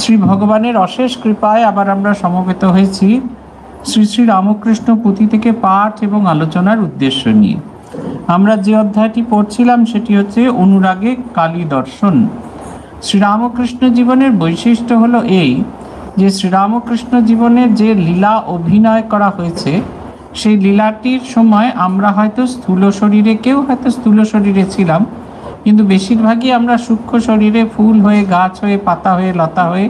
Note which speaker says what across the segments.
Speaker 1: শ্রী ভগবানের অশেষ কৃপায় আবার আমরা সমবেত হয়েছি শ্রী শ্রী রামকৃষ্ণ পুঁথি থেকে পাঠ এবং আলোচনার উদ্দেশ্য নিয়ে। আমরা যে অধ্যায়টি পড়ছিলাম সেটি হচ্ছে অনুরাগে কালী দর্শন। শ্রীরামকৃষ্ণ জীবনের বৈশিষ্ট্য হলো এই যে শ্রীরামকৃষ্ণ জীবনের যে লীলা অভিনয় করা হয়েছে সেই লীলাটির সময় আমরা হয়তো স্থূল শরীরে, কেউ হয়তো স্থূল শরীরে ছিলাম, কিন্তু বেশিরভাগই আমরা সূক্ষ্ম শরীরে ফুল হয়ে, গাছ হয়ে, পাতা হয়ে, লতা হয়ে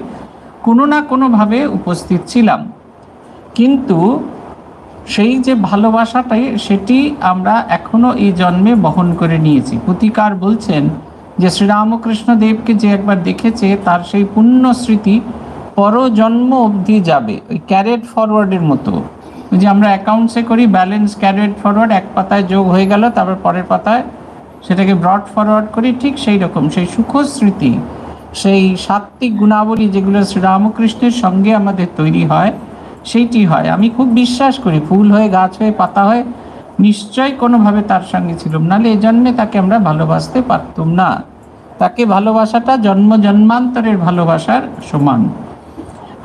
Speaker 1: কোনো না কোনোভাবে উপস্থিত ছিলাম। কিন্তু সেই যে ভালোবাসাটাই সেটি আমরা এখনো এই জন্মে বহন করে নিয়েছি। পুঁথিকার বলছেন যে শ্রীরামকৃষ্ণ দেবকে যে একবার দেখেছে তার সেই পুণ্য স্মৃতি পরজন্ম অবধি যাবে, ওই ক্যারেট ফরওয়ার্ডের মতো। যে আমরা অ্যাকাউন্টসে করি ব্যালেন্স ক্যারেট ফরওয়ার্ড, এক পাতায় যোগ হয়ে গেল, তারপর পরের পাতায় সেটাকে ব্রড ফরওয়ার্ড করি, ঠিক সেই রকম সেই সুখ স্মৃতি, সেই সাত্ত্বিক গুণাবলী যেগুলো শ্রীরামকৃষ্ণের সঙ্গে আমাদের তৈরি হয় সেইটি হয়। আমি খুব বিশ্বাস করি ফুল হয়ে, গাছ হয়ে, পাতা হয়ে নিশ্চয় কোনোভাবে তার সঙ্গে ছিলাম, নাহলে এই জন্মে তাকে আমরা ভালোবাসতে পারতাম না। তাকে ভালোবাসাটা জন্ম জন্মান্তরের ভালোবাসার সমান।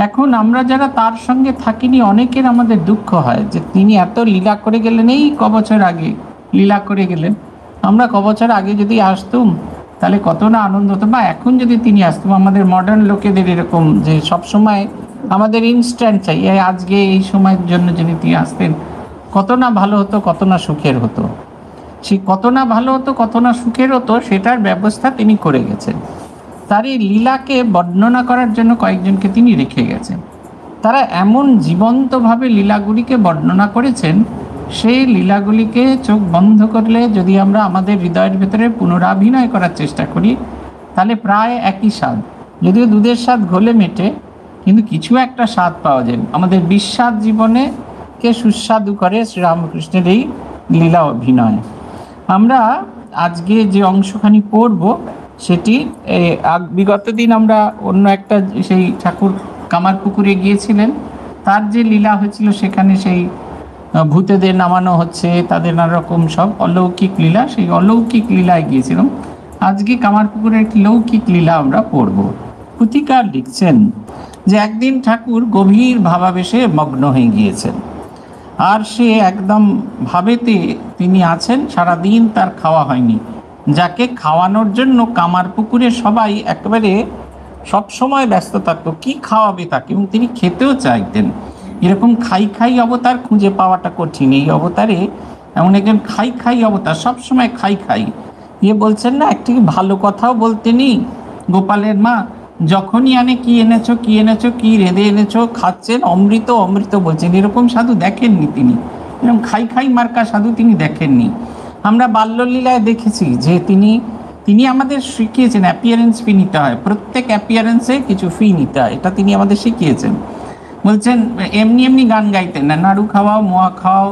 Speaker 1: এখন আমরা যারা তার সঙ্গে থাকিনি, অনেকের আমাদের দুঃখ হয় যে তিনি এত লীলা করে গেলেন, এই কবছর আগে লীলা করে গেলেন, আমরা কবছর আগে যদি আসতুম তাহলে কত না আনন্দ হতো। বা এখন যদি তিনি আসতুম, আমাদের মডার্ন লোকেদের এরকম যে সবসময় আমাদের ইনস্ট্যান্ট চাই, আজকে এই সময়ের জন্য যদি তিনি আসতেন কত না ভালো হতো, কত না সুখের হতো। সেই কত না ভালো হতো, কত না সুখের হতো, সেটার ব্যবস্থা তিনি করে গেছেন। তার এই লীলাকে বর্ণনা করার জন্য কয়েকজনকে তিনি রেখে গেছেন। তারা এমন জীবন্তভাবে লীলাগুলিকে বর্ণনা করেছেন, সেই লীলাগুলিকে চোখ বন্ধ করলে যদি আমরা আমাদের হৃদয়ের ভেতরে পুনরাভিনয় করার চেষ্টা করি তাহলে প্রায় একই স্বাদ, যদিও দুধের স্বাদ ঘোলে মেটে, কিন্তু কিছু একটা স্বাদ পাওয়া যায়। আমাদের বিস্বাদ জীবনে কে সুস্বাদু করে শ্রীরামকৃষ্ণের এই লীলা অভিনয়। আমরা আজকে যে অংশখানি পড়ব সেটি বিগত দিন আমরা অন্য একটা সেই ঠাকুর কামারপুকুরে গিয়েছিলেন, তার যে লীলা হয়েছিল সেখানে সেই ভূতেদের নামানো হচ্ছে, তাদের নানা রকম সব অলৌকিক লীলা, সেই অলৌকিক লীলায় গিয়েছিলাম। আজকে কামারপুকুরের একটি লৌকিক লীলা আমরা পড়ব। পুথিকার লিখছেন যে একদিন ঠাকুর গভীর ভাবাবেশে মগ্ন হয়ে গিয়েছেন, আর সে একদম ভাবেতে তিনি আছেন। সারাদিন তার খাওয়া হয়নি, যাকে খাওয়ানোর জন্য কামারপুকুরে সবাই একেবারে সবসময় ব্যস্ত থাকতো, কি খাওয়াবে তাকে, এবং তিনি খেতেও চাইতেন। এরকম খাই খাই অবতার খুঁজে পাওয়াটা কঠিন। এই অবতারে এমন একজন খাই খাই অবতার, সবসময় খাই খাই। বলছেন না, একটি ভালো কথাও বলতেনি গোপালের মা, যখনই আনে কি এনেছো, কি এনেছো, কি রেঁধে এনেছো, খাচ্ছেন, অমৃত অমৃত বলছেন। এরকম সাধু দেখেননি তিনি, এরকম খাই খাই মার্কা সাধু তিনি দেখেননি। আমরা বাল্যলীলায় দেখেছি যে তিনি আমাদের শিখিয়েছেন অ্যাপিয়ারেন্স ফি নিতে হয়, প্রত্যেক অ্যাপিয়ারেন্সে কিছু ফি নিতে হয়, এটা তিনি আমাদের শিখিয়েছেন। বলছেন এমনি এমনি গান গাইতেন না, নাড়ু খাওয়াও, মোয়া খাওয়াও,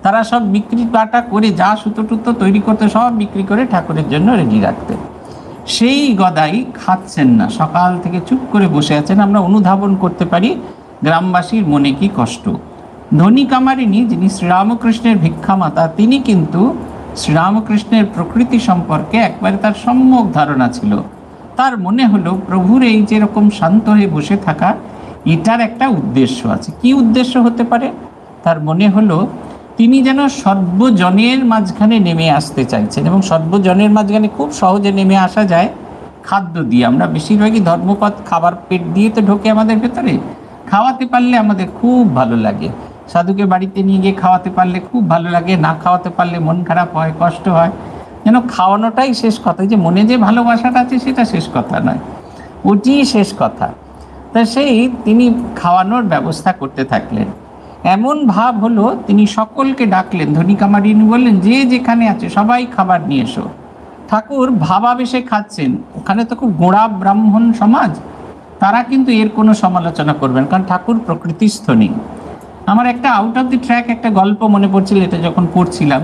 Speaker 1: তারা সব বিক্রি বাটা করে যা সুতো টুতো তৈরি করতে সব বিক্রি করে ঠাকুরের জন্য রেডি রাখতেন। সেই গদাই খাচ্ছেন না, সকাল থেকে চুপ করে বসে আছেন। আমরা অনুধাবন করতে পারি গ্রামবাসীর মনে কি কষ্ট। ধনী কামারিনী, যিনি শ্রীরামকৃষ্ণের ভিক্ষামাতা, তিনি কিন্তু শ্রীরামকৃষ্ণের প্রকৃতি সম্পর্কে একবারে তার সম্যক ধারণা ছিল। তার মনে হলো প্রভুর এই যেরকম শান্ত হয়ে বসে থাকা, এটার একটা উদ্দেশ্য আছে। কি উদ্দেশ্য হতে পারে? তার মনে হলো তিনি যেন সর্বজনের মাঝখানে নেমে আসতে চাইছেন, এবং সর্বজনের মাঝখানে খুব সহজে নেমে আসা যায় খাদ্য দিয়ে। আমরা বেশিরভাগই ধর্মপদ খাবার পেট দিয়ে তো ঢোকে আমাদের ভেতরে, খাওয়াতে পারলে আমাদের খুব ভালো লাগে। সাধুকে বাড়িতে নিয়ে গিয়ে খাওয়াতে পারলে খুব ভালো লাগে, না খাওয়াতে পারলে মন খারাপ হয়, কষ্ট হয়। যেন খাওয়ানোটাই শেষ কথা, যে মনে যে ভালোবাসাটা আছে সেটা শেষ কথা নয়, ওটি শেষ কথা। তা সেই তিনি খাওয়ানোর ব্যবস্থা করতে থাকলেন। এমন ভাব হলো তিনি সকলকে ডাকলেন, ধনী কামারিনী বললেন যে যেখানে আছে সবাই খাবার নিয়ে এসো। ঠাকুর ভাবাবেশে খাচ্ছেন, ওখানে তো খুব গোঁড়া ব্রাহ্মণ সমাজ, তারা কিন্তু এর কোনো সমালোচনা করবেন, কারণ ঠাকুর প্রকৃতিস্থ নেই। আমার একটা আউট অফ দি ট্র্যাক একটা গল্প মনে পড়ছিল, এটা যখন পড়ছিলাম।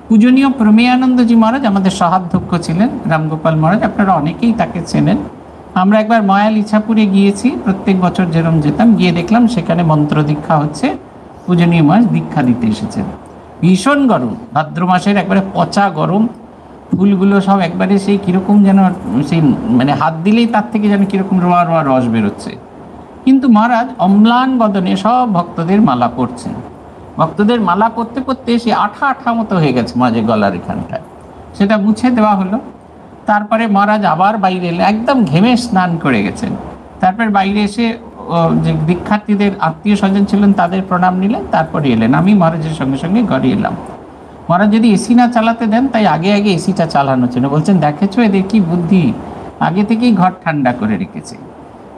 Speaker 1: পূজনীয় প্রমেয়ানন্দজি মহারাজ আমাদের সহাধ্যক্ষ ছিলেন, রামগোপাল মহারাজ, আপনারা অনেকেই তাকে চেনেন। আমরা একবার ময়াল ইছাপুরে গিয়েছি, প্রত্যেক বছর যেরকম যেতাম, গিয়ে দেখলাম সেখানে মন্ত্র দীক্ষা হচ্ছে, পূজনীয় মহারাজ দীক্ষা দিতে এসেছেন। ভীষণ গরম, ভাদ্র মাসের একবারে পচা গরম। ফুলগুলো সব একবারে সেই কীরকম যেন সেই মানে হাত দিলেই তার থেকে যেন কীরকম রোয়া রোয়া রস বেরোচ্ছে। কিন্তু মহারাজ অম্লান বদনে সব ভক্তদের মালা পরছেন। ভক্তদের মালা পরতে পরতে সে আঠা আঠা মতো হয়ে গেছে মাঝে গলার এখানটায়, সেটা মুছে দেওয়া হলো। তারপরে মহারাজ আবার বাইরে এলেন, একদম ঘেমে স্নান করে গেছেন। তারপর বাইরে এসে যে দীক্ষার্থীদের আত্মীয় স্বজন ছিলেন তাদের প্রণাম নিলেন, তারপরে এলেন। আমি মহারাজের সঙ্গে সঙ্গে ঘরে এলাম। মহারাজ যদি এসি না চালাতে দেন, তাই আগে আগে এসিটা চালানো ছিল। বলছেন, দেখেছো এদের কি বুদ্ধি, আগে থেকেই ঘর ঠান্ডা করে রেখেছে।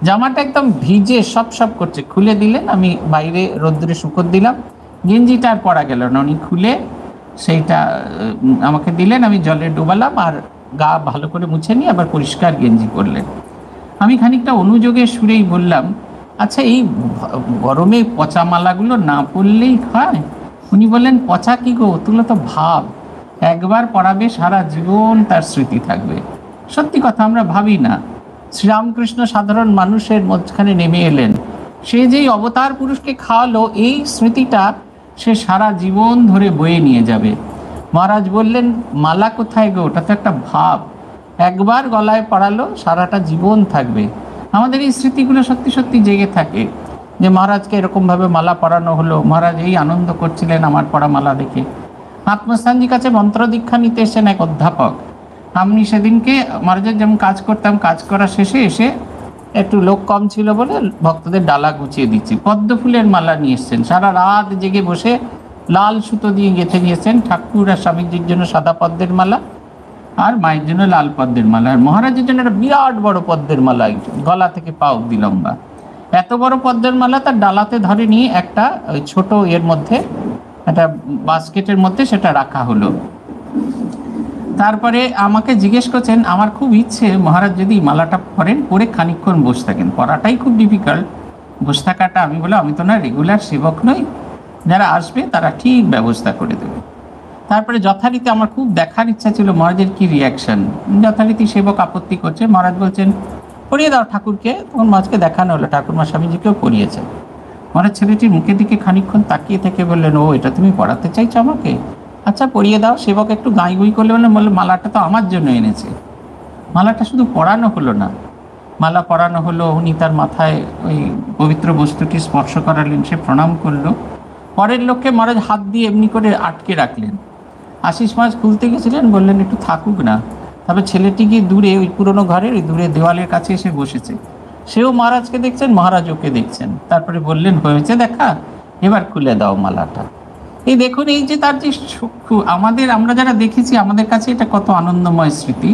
Speaker 1: জামাটা একদম ভিজে সব সব করছে, খুলে দিলেন, আমি বাইরে রোদ্দুরে শুকোতে দিলাম। গেঞ্জিটা আর পরা গেল না, উনি খুলে সেইটা আমাকে দিলেন, আমি জলে ডুবালাম আর গা ভালো করে মুছে নিয়ে আবার পরিষ্কার গেঞ্জি করলেন। আমি খানিকটা অনুযোগের সুরেই বললাম, আচ্ছা এই গরমে পচা মালাগুলো না পরলেই হয়? উনি বললেন, পচা কি গো, তুলো তো ভাব, একবার পরাবে সারা জীবন তার স্মৃতি থাকবে। সত্যি কথা, আমরা ভাবি না। শ্রীরামকৃষ্ণ সাধারণ মানুষের মধ্যখানে নেমে এলেন, সে যেই অবতার পুরুষকে খাওয়ালো, এই স্মৃতিটা সে সারা জীবন ধরে বয়ে নিয়ে যাবে। মহারাজ বললেন, মালা কোথায় গো, ওটা তো একটা ভাব, একবার গলায় পড়ালো সারাটা জীবন থাকবে। আমাদের এই স্মৃতিগুলো সত্যি সত্যি জেগে থাকে, যে মহারাজকে এরকমভাবে মালা পরানো হলো, মহারাজ এই আনন্দ করছিলেন আমার পরা মালা দেখে। আত্মস্থানজির কাছে মন্ত্র দীক্ষা নিতে এসেছেন এক অধ্যাপক। আমি সেদিনকে মহারাজের যেমন কাজ করতাম, কাজ করা শেষে এসে একটু লোক কম ছিল বলে ভক্তদের ডালা গুছিয়ে দিচ্ছি, পদ্ম ফুলের মালা নিয়ে এসছেন। সারা রাত জেগে বসে লাল সুতো দিয়ে গেঁথে নিয়েছেন। ঠাকুর আর স্বামীজির জন্য সাদা পদ্মের মালা, আর মায়ের জন্য লাল পদ্মের মালা, আর মহারাজের জন্য একটা বিরাট বড় পদ্মের মালা, গলা থেকে পা অব্দি লম্বা। এত বড় পদ্মের মালা তার ডালাতে ধরে নিয়ে একটা ওই ছোট এর মধ্যে, একটা বাস্কেটের মধ্যে সেটা রাখা হলো। তারপরে আমাকে জিজ্ঞেস করছেন, আমার খুব ইচ্ছে মহারাজ যদি মালাটা পরেন, পরে খানিকক্ষণ বসে থাকেন, পড়াটাই খুব ডিফিকাল্ট, বসে থাকাটা। আমি বললাম, আমি তো না রেগুলার সেবক নই, যারা আসবে তারা ঠিক ব্যবস্থা করে দেবে। তারপরে যথারীতি আমার খুব দেখার ইচ্ছা ছিল মহারাজের কি রিয়াকশন। যথারীতি সেবক আপত্তি করছে, মহারাজ বলছেন, পরিয়ে দাও ঠাকুরকে। তখন মহারাজকে দেখানো হলো, ঠাকুরমা স্বামীজিকেও পরিয়েছে। মহারাজ ছেলেটির মুখের দিকে খানিকক্ষণ তাকিয়ে থেকে বললেন, ও এটা তুমি পড়াতে চাইছো আমাকে, আচ্ছা পরিয়ে দাও। সেবক একটু গাঁই গুই করলে বললো, মালাটা তো আমার জন্য এনেছে। মালাটা শুধু পরানো হলো না, মালা পরানো হলো, উনি তার মাথায় ওই পবিত্র বস্তুটি স্পর্শ করালেন, সে প্রণাম করলো। পরের লোককে মহারাজ হাত দিয়ে এমনি করে আটকে রাখলেন। আশিস মহারাজ খুলতে গেছিলেন, বললেন একটু থাকুক না। তারপর ছেলেটি গিয়ে দূরে ওই পুরনো ঘরের ওই দূরে দেওয়ালের কাছে এসে বসেছে, সেও মহারাজকে দেখছেন, মহারাজ ওকে দেখছেন। তারপরে বললেন, হয়েছে দেখা, এবার খুলে দাও মালাটা। এই দেখুন, এই যে তার যে চক্ষু, আমাদের আমরা যারা দেখেছি, আমাদের কাছে এটা কত আনন্দময় স্মৃতি।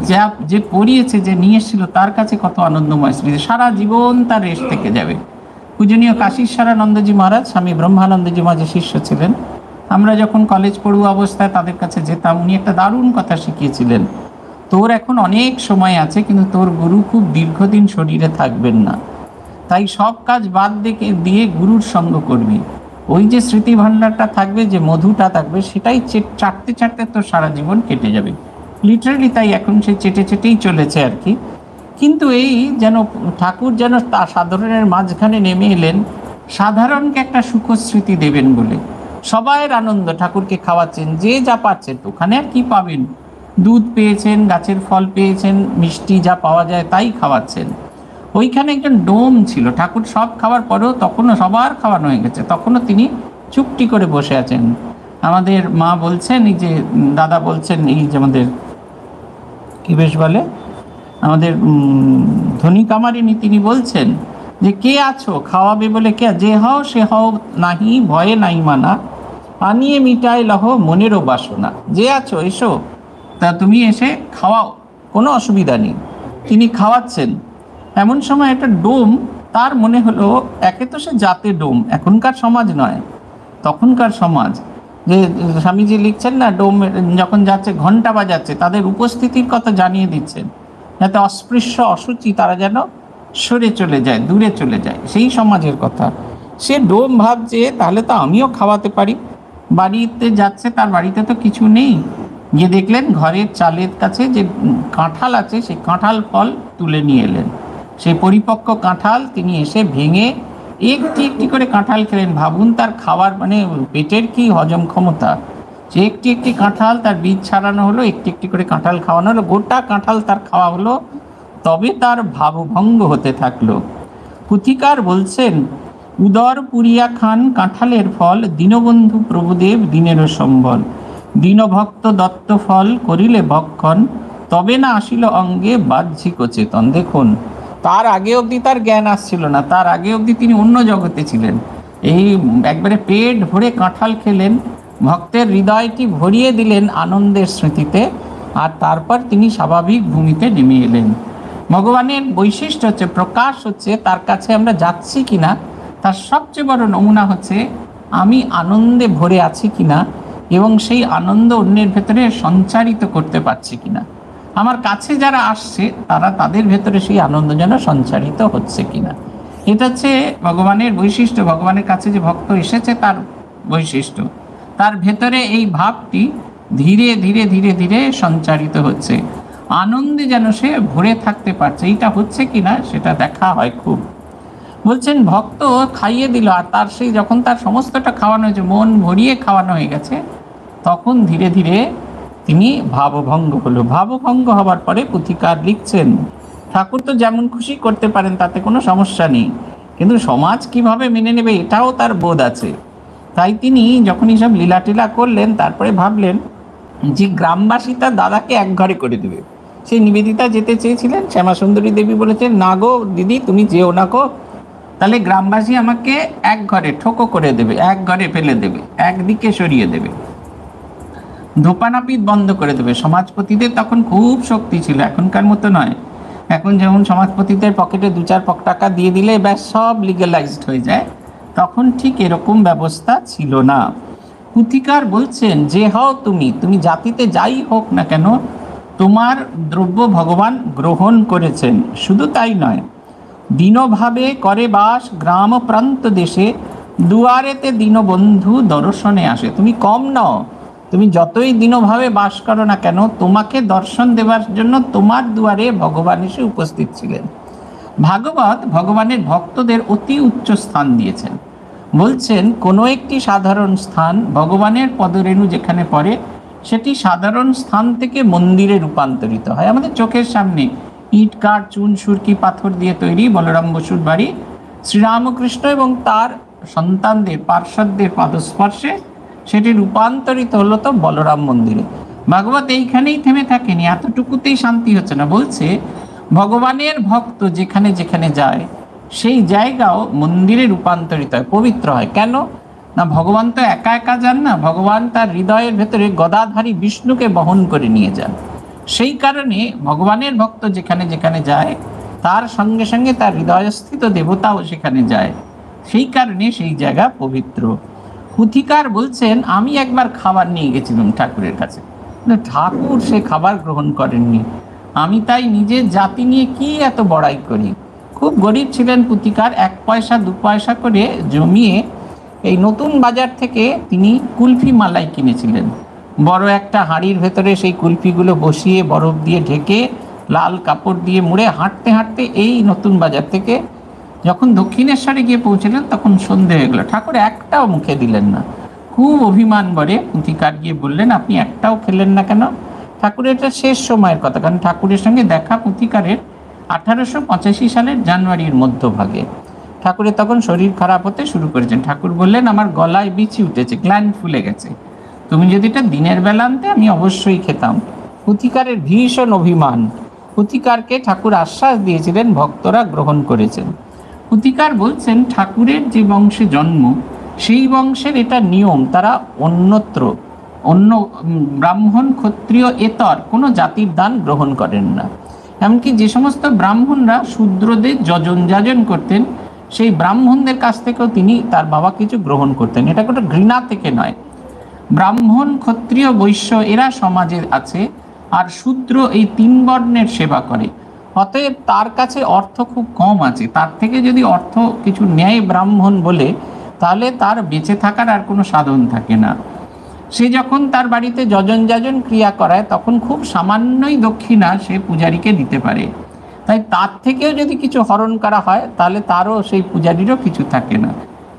Speaker 1: যা যে পড়িয়েছে, যে নিয়ে এসেছিল, তার কাছে কত আনন্দময় স্মৃতি, সারা জীবন তার রেশ থেকে যাবে। পূজনীয় কাশীশ্বরানন্দজি মহারাজ স্বামী ব্রহ্মানন্দজি মহারাজের শিষ্য ছিলেন। আমরা যখন কলেজ পড়ুয়া অবস্থায় তাদের কাছে যেতাম, উনি একটা দারুণ কথা শিখিয়েছিলেন, তোর এখন অনেক সময় আছে, কিন্তু তোর গুরু খুব দীর্ঘদিন শরীরে থাকবেন না, তাই সব কাজ বাদ দিয়ে গুরুর সঙ্গ করবি। ওই যে স্মৃতি ভাণ্ডারটা থাকবে, যে মধুটা থাকবে, সেটাই চাটতে চাটতে তোর সারা জীবন কেটে যাবে। লিটারালি তাই এখন সে চেটে চেটেই চলেছে আর কি। কিন্তু এই যেন ঠাকুর যেন তা সাধারণের মাঝখানে নেমে এলেন, সাধারণকে একটা সুখস্মৃতি দেবেন বলে। সবাইয়ের আনন্দ, ঠাকুরকে খাওয়াচ্ছেন, যে যা পাচ্ছেন। ওখানে আর কি পাবেন, দুধ পেয়েছেন, গাছের ফল পেয়েছেন, মিষ্টি যা পাওয়া যায় তাই খাওয়াচ্ছেন। ওইখানে একজন ডোম ছিল, ঠাকুর সব খাওয়ার পরেও তখনও সবার খাওয়ানো হয়ে গেছে, তখনও তিনি চুপটি করে বসে আছেন। আমাদের মা বলছেন, এই যে দাদা বলছেন, এই যে আমাদের কি বেশ বলে, আমাদের ধনী কামারিনী, তিনি বলছেন যে, কে আছো খাওয়াবে বলে, কে যে হও সে হও নাহি, ভয়ে নাই মানা, আনিয়ে মিটাই লহ মনেরও বাসনা। যে আছো এসো, তা তুমি এসে খাওয়াও, কোনো অসুবিধা নেই। তিনি খাওয়াচ্ছেন। এমন সময় একটা ডোম, তার মনে হলো, একে তো সে জাতে ডোম, এখনকার সমাজ নয়, তখনকার সমাজ। যে স্বামীজি লিখছেন না, ডোম যখন যাচ্ছে ঘন্টা বাজাচ্ছে, তাদের উপস্থিতির কথা জানিয়ে দিচ্ছেন, যাতে অস্পৃশ্য অসুচি তারা যেন সরে চলে যায়, দূরে চলে যায়, সেই সমাজের কথা। সে ডোম ভাবছে, তাহলে তো আমিও খাওয়াতে পারি। বাড়িতে যাচ্ছে, তার বাড়িতে তো কিছু নেই, গিয়ে দেখলেন ঘরের চালের কাছে যে কাঁঠাল আছে, সেই কাঁঠাল ফল তুলে নিয়ে এলেন। সেই পরিপক্ক কাঁঠাল তিনি এসে ভেঙে একটি একটি করে কাঁঠাল খেলেন। ভাবুন তার খাওয়ার মানে পেটের কি হজম ক্ষমতা। যে একটি একটি কাঁঠাল তার বীজ ছাড়ানো হলো, একটি একটি করে কাঁঠাল খাওয়ানো হলো, গোটা কাঁঠাল তার খাওয়া হলো, তবে তার ভাবভঙ্গ হতে থাকলো। পুথিকার বলছেন, উদর পুরিয়া খান কাঁঠালের ফল, দীনবন্ধু প্রভুদেব দিনেরও সম্বল। দীনভক্ত দত্ত ফল করিলে ভক্ষণ, তবে না আসিল অঙ্গে বাহ্যিক চেতন। দেখুন, তার আগে অবধি তার জ্ঞান আসছিল না, তার আগে অবধি তিনি অন্য জগতে ছিলেন। এই একবারে পেট ভরে কাঁঠাল খেলেন, ভক্তের হৃদয়টি ভরিয়ে দিলেন আনন্দের স্মৃতিতে, আর তারপর তিনি স্বাভাবিক ভূমিতে নেমে এলেন। ভগবানের বৈশিষ্ট্য হচ্ছে, প্রকাশ হচ্ছে, তার কাছে আমরা যাচ্ছি কিনা তার সবচেয়ে বড় নমুনা হচ্ছে আমি আনন্দে ভরে আছি কিনা, এবং সেই আনন্দ অন্যের ভেতরে সঞ্চারিত করতে পারছি কিনা। আমার কাছে যারা আসছে তারা তাদের ভেতরে সেই আনন্দ যেন সঞ্চারিত হচ্ছে কিনা। এটা হচ্ছে ভগবানের বৈশিষ্ট্য। ভগবানের কাছে যে ভক্ত এসেছে তার বৈশিষ্ট্য, তার ভেতরে এই ভাবটি ধীরে ধীরে ধীরে ধীরে সঞ্চারিত হচ্ছে, আনন্দে যেন সে ভরে থাকতে পারছে। এইটা হচ্ছে কিনা সেটা দেখা হয় খুব। বলছেন, ভক্ত খাইয়ে দিল, আর তার সেই যখন তার সমস্তটা খাওয়ানো হয়েছে, মন ভরিয়ে খাওয়ানো হয়ে গেছে, তখন ধীরে ধীরে তিনি ভাবভঙ্গ হলো। ভাবভঙ্গ হবার পরে পুথিকার লিখছেন, ঠাকুর তো যেমন খুশি করতে পারেন, তাতে কোনো সমস্যা নেই, কিন্তু সমাজ কিভাবে মেনে নেবে এটাও তার বোধ আছে। তাই তিনি যখন এইসব লীলা টিলা করলেন, তারপরে ভাবলেন যে গ্রামবাসী তার দাদাকে এক ঘরে করে দেবে। সেই নিবেদিতা যেতে চেয়েছিলেন, শ্যামাসুন্দরী দেবী বলেছেন, না গো দিদি তুমি যেও না গো, তাহলে গ্রামবাসী আমাকে এক ঘরে ঠোকো করে দেবে, এক ঘরে ফেলে দেবে, একদিকে সরিয়ে দেবে, ধোপানাপিত বন্ধ করে দেবে। সমাজপতিদের তখন খুব শক্তি ছিল, এখনকার মতো নয়। এখন যেমন সমাজপতিদের পকেটে 2-4 টাকা দিয়ে দিলে ব্যাস সব লিগ্যালাইজড হয়ে যায়, তখন ঠিক এরকম ব্যবস্থা ছিল না। পুথিকার বলছেন, যে হও তুমি, তুমি জাতিতে যাই হোক না কেন, তোমার দ্রব্য ভগবান গ্রহণ করেছেন। শুধু তাই নয়, দীনভাবে করে বাস গ্রাম প্রান্ত দেশে, দুয়ারেতে দীনবন্ধু দর্শনে আসে। তুমি কম নও, তুমি যতই দীনভাবে বাস করো না কেন, তোমাকে দর্শন দেবার জন্য তোমার দুয়ারে ভগবান এসে উপস্থিত ছিলেন। ভাগবত ভগবানের ভক্তদের অতি উচ্চ স্থান দিয়েছেন। বলছেন, কোনো একটি সাধারণ স্থান ভগবানের পদরেণু যেখানে পড়ে, সেটি সাধারণ স্থান থেকে মন্দিরে রূপান্তরিত হয়। আমাদের চোখের সামনে ইট কাঠ চুন সুরকি পাথর দিয়ে তৈরি বলরাম বসুর বাড়ি, শ্রীরামকৃষ্ণ এবং তার সন্তানদের পার্শ্বদের পাদস্পর্শে সেটি রূপান্তরিত হলো তো বলরাম মন্দিরে। ভাগবত এইখানেই থেমে থাকেনি, এতটুকুতেই শান্তি হচ্ছে না। বলছে, ভগবানের ভক্ত যেখানে যেখানে যায় সেই জায়গাও মন্দিরে রূপান্তরিত হয়, পবিত্র হয়। কেন না, ভগবান তো একা একা যান না, ভগবান তার হৃদয়ের ভেতরে গদাধারী বিষ্ণুকে বহন করে নিয়ে যান। সেই কারণে ভগবানের ভক্ত যেখানে যেখানে যায়, তার সঙ্গে সঙ্গে তার হৃদয়স্থিত দেবতাও সেখানে যায়, সেই কারণে সেই জায়গা পবিত্র। পুথিকার বলছেন, আমি একবার খাবার নিয়ে গেছিলাম ঠাকুরের কাছে, কিন্তু ঠাকুর সে খাবার গ্রহণ করেননি। আমি তাই নিজের জাতি নিয়ে কি এত বড়াই করি। খুব গরিব ছিলেন পুথিকার, 1 পয়সা 2 পয়সা করে জমিয়ে এই নতুন বাজার থেকে তিনি কুলফি মালাই কিনেছিলেন। বড় একটা হাঁড়ির ভেতরে সেই কুলফিগুলো বসিয়ে বরফ দিয়ে ঢেকে লাল কাপড় দিয়ে মুড়ে হাঁটতে হাঁটতে এই নতুন বাজার থেকে যখন দক্ষিণেশ্বরে গিয়ে পৌঁছলেন, তখন সন্ধে হয়ে গেল। ঠাকুর একটাও মুখে দিলেন না। খুব অভিমান করে পুথিকার গিয়ে বললেন, আপনি একটাও খেলেন না কেন? ঠাকুরের এটা শেষ সময়ের কথা, কারণ ঠাকুরের সঙ্গে দেখা পুথিকারের 1885 সালের জানুয়ারির মধ্যভাগে। ঠাকুরের তখন শরীর খারাপ হতে শুরু করেছেন। ঠাকুর বললেন, আমার গলায় বিচি উঠেছে, গ্ল্যান্ড ফুলে গেছে, তুমি যদি এটা দিনের বেলা আনতে আমি অবশ্যই খেতাম। পুথিকারের ভীষণ অভিমান। পুথিকারকে ঠাকুর আশ্বাস দিয়েছিলেন, ভক্তরা গ্রহণ করেছেন। পুথিকার বলছেন, ঠাকুরের যে বংশে জন্ম, সেই বংশের এটা নিয়ম, তারা অন্যত্র অন্য ব্রাহ্মণ ক্ষত্রিয় এতর কোনো জাতির দান গ্রহণ করেন না। এমনকি যে সমস্ত ব্রাহ্মণরা শূদ্রদের যজন যাজন করতেন, সেই ব্রাহ্মণদের কাছ থেকেও তিনি তার বাবা কিছু গ্রহণ করতেন। এটা কোনো ঘৃণা থেকে নয়। ব্রাহ্মণ ক্ষত্রিয় বৈশ্য এরা সমাজে আছে, আর শূদ্র এই 3 বর্ণের সেবা করে। অতএব তার কাছে অর্থ খুব কম আছে, তার থেকে যদি অর্থ কিছু নেয় ব্রাহ্মণ বলে, তাহলে তার বেঁচে থাকার আর কোনো সাধন থাকে না। সে যখন তার বাড়িতে যজন যাজন ক্রিয়া করায়, তখন খুব সামান্যই দক্ষিণা সে পূজারীকে দিতে পারে। তাই তার থেকেও যদি কিছু হরণ করা হয়, তাহলে তারও সেই পূজারীরও কিছু থাকে না।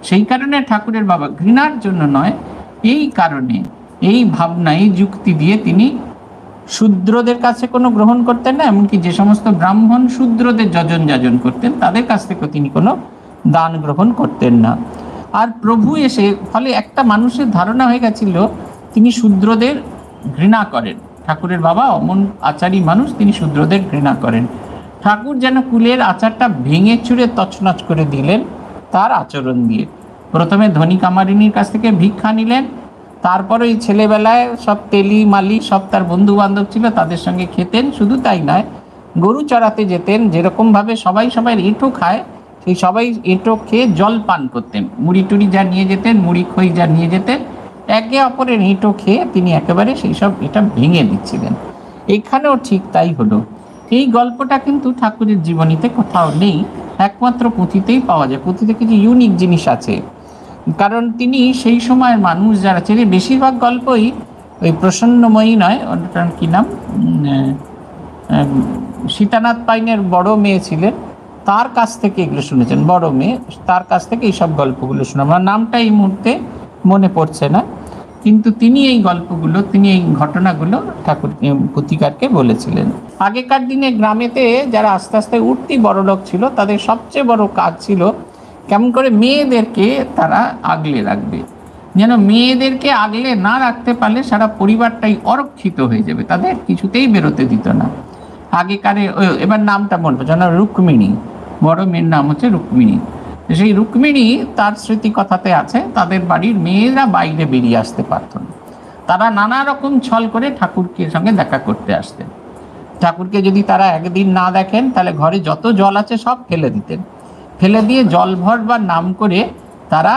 Speaker 1: সেই কারণে ঠাকুরের বাবা, ঘৃণার জন্য নয়, এই কারণে এই ভাবনায় যুক্তি দিয়ে তিনি শূদ্রদের কাছে কোনো গ্রহণ করতেন না, এমনকি যে সমস্ত ব্রাহ্মণ শূদ্রদের যজন যাজন করতেন তাদের কাছ থেকেও তিনি কোনো দান গ্রহণ করতেন না। আর প্রভু এসে ফলে একটা মানুষের ধারণা হয়ে গেছিল তিনি শূদ্রদের ঘৃণা করেন। ঠাকুরের বাবা অমন আচারী মানুষ, তিনি শূদ্রদের ঘৃণা করেন। ঠাকুর যেন কুলের আচারটা ভেঙে চুরে তছনছ করে দিলেন তার আচরণ দিয়ে। প্রথমে ধনী কামারিনীর কাছ থেকে ভিক্ষা নিলেন, তারপরে ওই ছেলেবেলায় সব তেলি মালি সব তার বন্ধু বান্ধব ছিল তাদের সঙ্গে খেতেন। শুধু তাই নয়, গরু চড়াতে যেতেন, যেরকমভাবে সবাই এঁটো খায় সেই সবাই এঁটো খেয়ে জল পান করতেন। মুড়ি টুড়ি যা নিয়ে যেতেন, মুড়ি খই যা নিয়ে যেতেন, একে অপরের এঁটো খেয়ে তিনি একেবারে সেই সব এটা ভেঙে দিচ্ছিলেন। এখানেও ঠিক তাই হলো। এই গল্পটা কিন্তু ঠাকুরের জীবনীতে কোথাও নেই, একমাত্র পুঁথিতেই পাওয়া যায়। পুঁথিতে কিছু ইউনিক জিনিস আছে, কারণ তিনি সেই সময়ের মানুষ যারা ছিলেন বেশিরভাগ গল্পই ওই প্রসন্নময়ী নয়, ওটার কী নাম, সীতানাথ পাইনের বড় মেয়ে ছিলেন, তার কাছ থেকে এগুলো শুনেছেন। বড় মেয়ে, তার কাছ থেকে এইসব গল্পগুলো শুনে, আমার নামটা এই মুহূর্তে মনে পড়ছে না, কিন্তু তিনি এই গল্পগুলো, তিনি এই ঘটনাগুলো ঠাকুর পুথিকারকে বলেছিলেন। আগেকার দিনে গ্রামেতে যারা আস্তে আস্তে উঠতি বড়লোক ছিল, তাদের সবচেয়ে বড় কাজ ছিল কেমন করে মেয়েদেরকে তারা আগলে রাখবে। যেন মেয়েদেরকে আগলে না রাখতে পারলে সারা পরিবারটাই অরক্ষিত হয়ে যাবে, তাদের কিছুতেই বেরোতে দিত না। আগেকারে এবার নামটা মনে পড়ছে না, রুক্মিণী, বড় মেয়ের নাম হচ্ছে রুক্মিণী। সেই রুক্মিণী তার স্মৃতি কথাতে আছে, তাদের বাড়ির মেয়েরা বাইরে বেরিয়ে আসতে পারত না। তারা নানা রকম ছল করে ঠাকুরকে সঙ্গে দেখা করতে আসতেন। ঠাকুরকে যদি তারা একদিন না দেখেন তাহলে ঘরে যত জল আছে সব ফেলে দিতেন। ফেলে দিয়ে জল ভরবার নাম করে তারা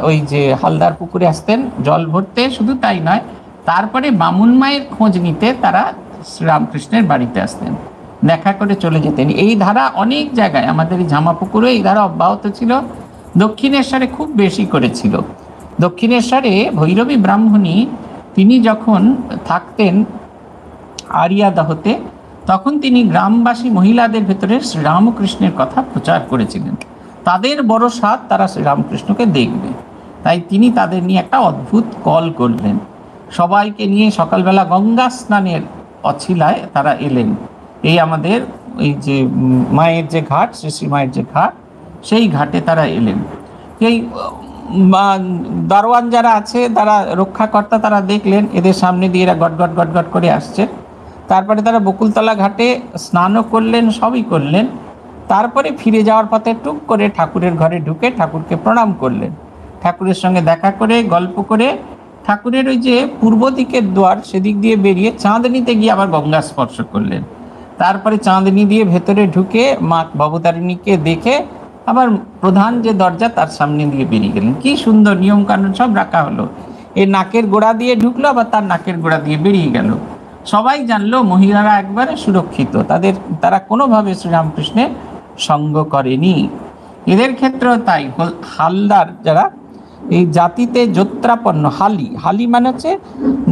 Speaker 1: ওই যে হালদার পুকুরে আসতেন জল ভরতে। শুধু তাই নয়, তারপরে বামুন মায়ের খোঁজ নিতে তারা শ্রীরামকৃষ্ণের বাড়িতে আসতেন, দেখা করে চলে যেতেন। এই ধারা অনেক জায়গায়, আমাদের এই ঝামাপুকুরে এই ধারা অব্যাহত ছিল। দক্ষিণেশ্বরে খুব বেশি করেছিল। দক্ষিণেশ্বরে ভৈরবী ব্রাহ্মণী তিনি যখন থাকতেন আরিয়াদহতে, তখন তিনি গ্রামবাসী মহিলাদের ভেতরে শ্রীরামকৃষ্ণের কথা প্রচার করেছিলেন। তাদের বড় স্বাদ তারা শ্রীরামকৃষ্ণকে দেখবে, তাই তিনি তাদের নিয়ে একটা অদ্ভুত কল করলেন। সবাইকে নিয়ে সকালবেলা গঙ্গা স্নানের অছিলায় তারা এলেন। এই আমাদের এই যে মায়ের যে ঘাট, শ্রী মায়ের যে ঘাট, সেই ঘাটে তারা এলেন। এই দারোয়ান যারা আছে, তারা রক্ষাকর্তা, তারা দেখলেন এদের সামনে দিয়ে এরা গট গট গট গট করে আসছে। তারপরে তারা বকুলতলা ঘাটে স্নানও করলেন, সবই করলেন। তারপরে ফিরে যাওয়ার পথে টুক করে ঠাকুরের ঘরে ঢুকে ঠাকুরকে প্রণাম করলেন। ঠাকুরের সঙ্গে দেখা করে গল্প করে ঠাকুরের ওই যে পূর্ব দিকের দ্বার সেদিক দিয়ে বেরিয়ে চাঁদনিতে গিয়ে আবার গঙ্গা স্পর্শ করলেন। তারপরে চাঁদনি দিয়ে ভেতরে ঢুকে মা ভবতারিণীকে দেখে আবার প্রধান যে দরজা তার সামনে দিয়ে বেরিয়ে গেলেন। কি সুন্দর নিয়ম কানুন সব রাখা হলো। এর নাকের গোড়া দিয়ে ঢুকলো, আবার তার নাকের গোড়া দিয়ে বেরিয়ে গেল। সবাই জানলো মহিলারা একবারে সুরক্ষিত, তারা কোনোভাবে শ্রীরামকৃষ্ণের সঙ্গ করেনি। এদের ক্ষেত্রেও তাই। হালদার যারা এই জাতিতে যোত্রাপন্ন, হালি মানে হচ্ছে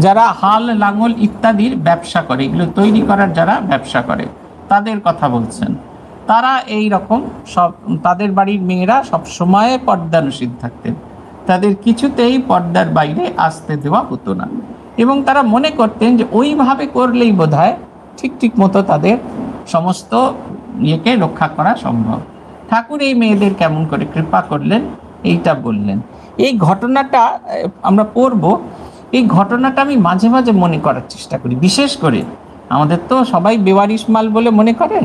Speaker 1: যারা হাল লাঙল ইত্যাদির ব্যবসা করে, এগুলো তৈরি করার যারা ব্যবসা করে তাদের কথা বলছেন। তারা এই রকম সব, তাদের বাড়ির মেয়েরা সব সময় পর্দানুশীল থাকতেন, তাদের কিছুতেই পর্দার বাইরে আসতে দেওয়া হতো না। এবং তারা মনে করতেন যে ওইভাবে করলেই বোধহয় ঠিক মতো তাদের সমস্ত ইয়েকে রক্ষা করা সম্ভব। ঠাকুর এই মেয়েদের কেমন করে কৃপা করলেন এইটা বললেন। এই ঘটনাটা আমরা পড়ব। এই ঘটনাটা আমি মাঝে মাঝে মনে করার চেষ্টা করি, বিশেষ করে আমাদের তো সবাই বেওয়ারিশ মাল বলে মনে করে,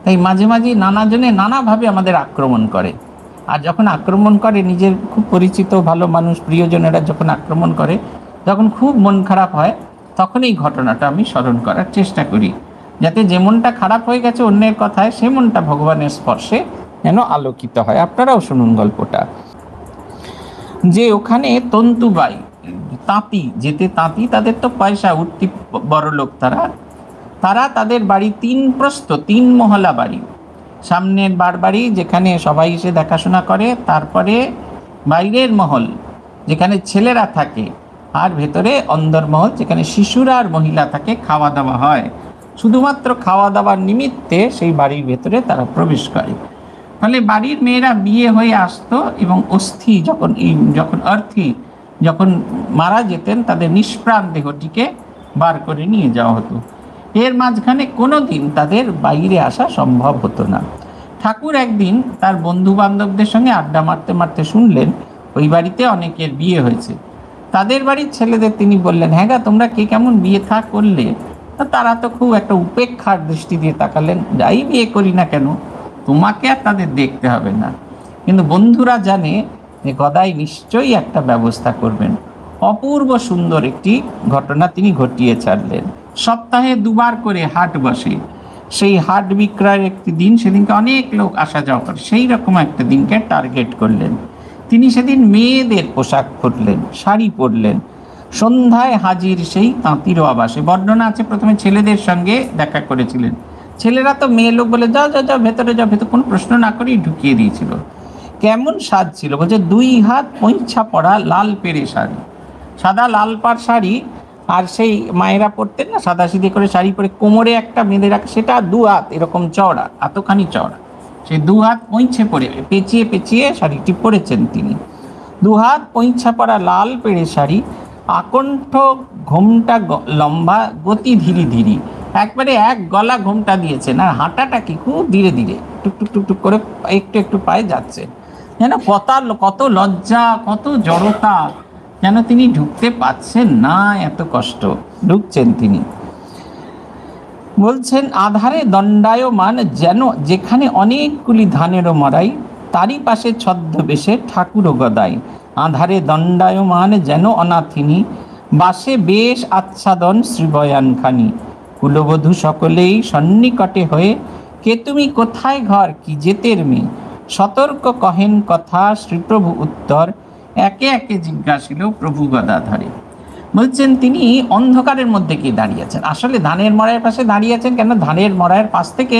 Speaker 1: তাই মাঝে মাঝে নানাজনে নানাভাবে আমাদের আক্রমণ করে। আর যখন আক্রমণ করে, নিজের খুব পরিচিত ভালো মানুষ প্রিয়জনেরা যখন আক্রমণ করে, যখন খুব মন খারাপ হয়, তখন এই ঘটনাটা আমি স্মরণ করার চেষ্টা করি, যাতে যে মনটা খারাপ হয়ে গেছে অন্যের কথায়, সে মনটা ভগবানের স্পর্শে যেন আলোকিত হয়। আপনারাও শুনুন গল্পটা। যে ওখানে তন্তুবাই তাঁতি, যেতে তাঁতি, তাদের তো পয়সা, উঠতি বড় লোক, তারা তাদের বাড়ি 3 প্রস্থ 3 মহলা বাড়ি। সামনের বাড়ি যেখানে সবাই এসে দেখাশোনা করে, তারপরে বাইরের মহল যেখানে ছেলেরা থাকে, আর ভেতরে অন্দরমহল যেখানে শিশুরা আর মহিলা থাকে, খাওয়া দাওয়া হয়। শুধুমাত্র খাওয়া দাওয়ার নিমিত্তে সেই বাড়ির ভেতরে তারা প্রবেশ করে। ফলে বাড়ির মেয়েরা বিয়ে হয়ে আসতো এবং অস্থি যখন অর্থী যখন মারা যেতেন তাদের নিষ্প্রাণ দেহটিকে বার করে নিয়ে যাওয়া হতো। এর মাঝখানে কোনো দিন তাদের বাইরে আসা সম্ভব হতো না। ঠাকুর একদিন তার বন্ধু বান্ধবদের সঙ্গে আড্ডা মারতে মারতে শুনলেন ওই বাড়িতে অনেকের বিয়ে হয়েছে। তাদের বাড়ির ছেলেদের তিনি বললেন, হ্যাঁ গা, তোমরা কে কেমন বিয়ে থা করলে? তারা তো খুব একটা উপেক্ষার দৃষ্টি দিয়ে তাকালেন, যাই বিয়ে করি না কেন তোমাকে আর তাদের দেখতে হবে না। কিন্তু বন্ধুরা জানে যে গদাই নিশ্চয়ই একটা ব্যবস্থা করবেন। অপূর্ব সুন্দর একটি ঘটনা তিনি ঘটিয়ে ছাড়লেন। সপ্তাহে দুবার করে হাট বসে, সেই হাট বিক্রয়ের একটি দিন, সেদিনকে অনেক লোক আসা যাওয়া করে, সেই রকম একটা দিনকে টার্গেট করলেন। তিনি সেদিন মেয়েদের পোশাক পরলেন, শাড়ি পরলেন। সন্ধ্যায় হাজির সেই তাঁতিরও আবাসে। বর্ণনা আছে প্রথমে ছেলেদের সঙ্গে দেখা করেছিলেন। ছেলেরা তো মেয়ে লোক বলে যাও যাও যাও ভেতরে যাও, ভেতরে কোনো প্রশ্ন না করেই ঢুকিয়ে দিয়েছিল। কেমন সাজ ছিল বলছে, 2 হাত পৈঁছা পরা লাল পেড়ে শাড়ি, সাদা লাল পাড় শাড়ি। আর সেই মায়েরা পরতেন না সাদা সিধে করে শাড়ি পরে, কোমরে একটা বেঁধে রাখে, সেটা 2 হাত এরকম চওড়া, এতখানি চওড়া। সেই 2 হাত পৈঁছে পরে পেঁচিয়ে পেঁচিয়ে শাড়িটি পরেছেন তিনি। 2 হাত পৈঁছা পরা লাল পেড়ে শাড়ি, আকণ্ঠ ঘোমটা লম্বা, গতি ধীরে ধীরে, একবারে এক গলা ঘোমটা দিয়েছেন। আর হাঁটাটা কি খুব ধীরে ধীরে টুকটুক টুকটুক করে একটু একটু পায়ে যাচ্ছে, যেন কত লজ্জা, কত জড়তা, যেন তিনি ঢুকতে পাচ্ছেন না, এত কষ্ট ঢুকছেন তিনি। বলছেন, আধারে দণ্ডায়মান যেন যেখানে অনেকগুলি ধানেরও মরাই, তারই পাশে ছদ্মবেশে ঠাকুর ও গদাই। আধারে দণ্ডায়মান যেন অনাথিনী, বাসে বেশ আচ্ছাদন শ্রীবয়ানখানি। কুলবধূ সকলেই সন্নিকটে হয়ে, কে তুমি কোথায় ঘর কি জেতের মেয়ে? সতর্ক কহেন কথা শ্রীপ্রভু উত্তর, একে একে জিজ্ঞাসিল প্রভু গদাধরে। বলছেন তিনি অন্ধকারের মধ্যে কি দাঁড়িয়েছেন? আসলে ধানের মড়াইয়ের পাশে দাঁড়িয়েছেন কেন? ধানের মড়াইয়ের পাশ থেকে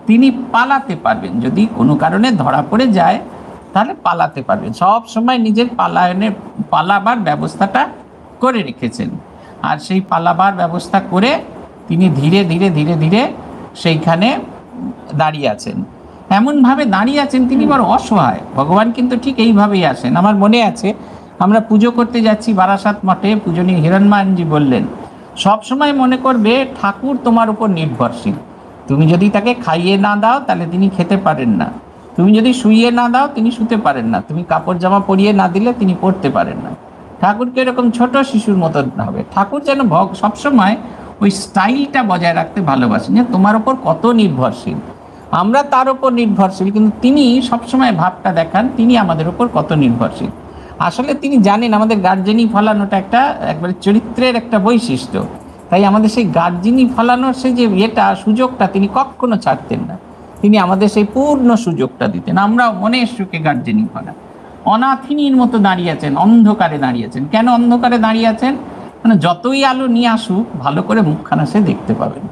Speaker 1: তিনি পালাতে পারবেন, যদি কোনো কারণে ধরা পড়ে যায় তাহলে পালাতে পারবেন। সব সময় নিজের পালাবার ব্যবস্থাটা করে রেখেছেন। আর সেই পালাবার ব্যবস্থা করে তিনি ধীরে ধীরে ধীরে ধীরে সেইখানে দাঁড়িয়ে আছেন। এমনভাবে দাঁড়িয়ে আছেন তিনি বড় অসহায়। ভগবান কিন্তু ঠিক এইভাবেই আসেন। আমার মনে আছে, আমরা পুজো করতে যাচ্ছি বারাসাত মঠে, পূজনীয় হিরণমানজি বললেন, সব সময় মনে করবে ঠাকুর তোমার উপর নির্ভরশীল। তুমি যদি তাকে খাইয়ে না দাও তাহলে তিনি খেতে পারেন না, তুমি যদি শুইয়ে না দাও তিনি শুতে পারেন না, তুমি কাপড় জামা পরিয়ে না দিলে তিনি পরতে পারেন না। ঠাকুরকে এরকম ছোট শিশুর মতন হবে। ঠাকুর যেন সবসময় ওই স্টাইলটা বজায় রাখতে ভালোবাসেন, যে তোমার ওপর কত নির্ভরশীল। আমরা তার ওপর নির্ভরশীল, কিন্তু তিনি সবসময় ভাবটা দেখান তিনি আমাদের ওপর কত নির্ভরশীল। আসলে তিনি জানেন আমাদের গার্জেনই ফলানোটা একবারে চরিত্রের একটা বৈশিষ্ট্য। তাই আমাদের সেই গার্জেনই ফলানোর সেই যে সুযোগটা তিনি কখনো ছাড়তেন না। তিনি আমাদের সেই পূর্ণ সুযোগটা দিতেন। আমরাও মনের সুখে গার্জেনই ফলা। অনাথিনীর মতো দাঁড়িয়ে আছেন, অন্ধকারে দাঁড়িয়ে আছেন। কেন অন্ধকারে দাঁড়িয়ে আছেন? মানে যতই আলো নিয়ে আসুক ভালো করে মুখখানা সে দেখতে পাবেন।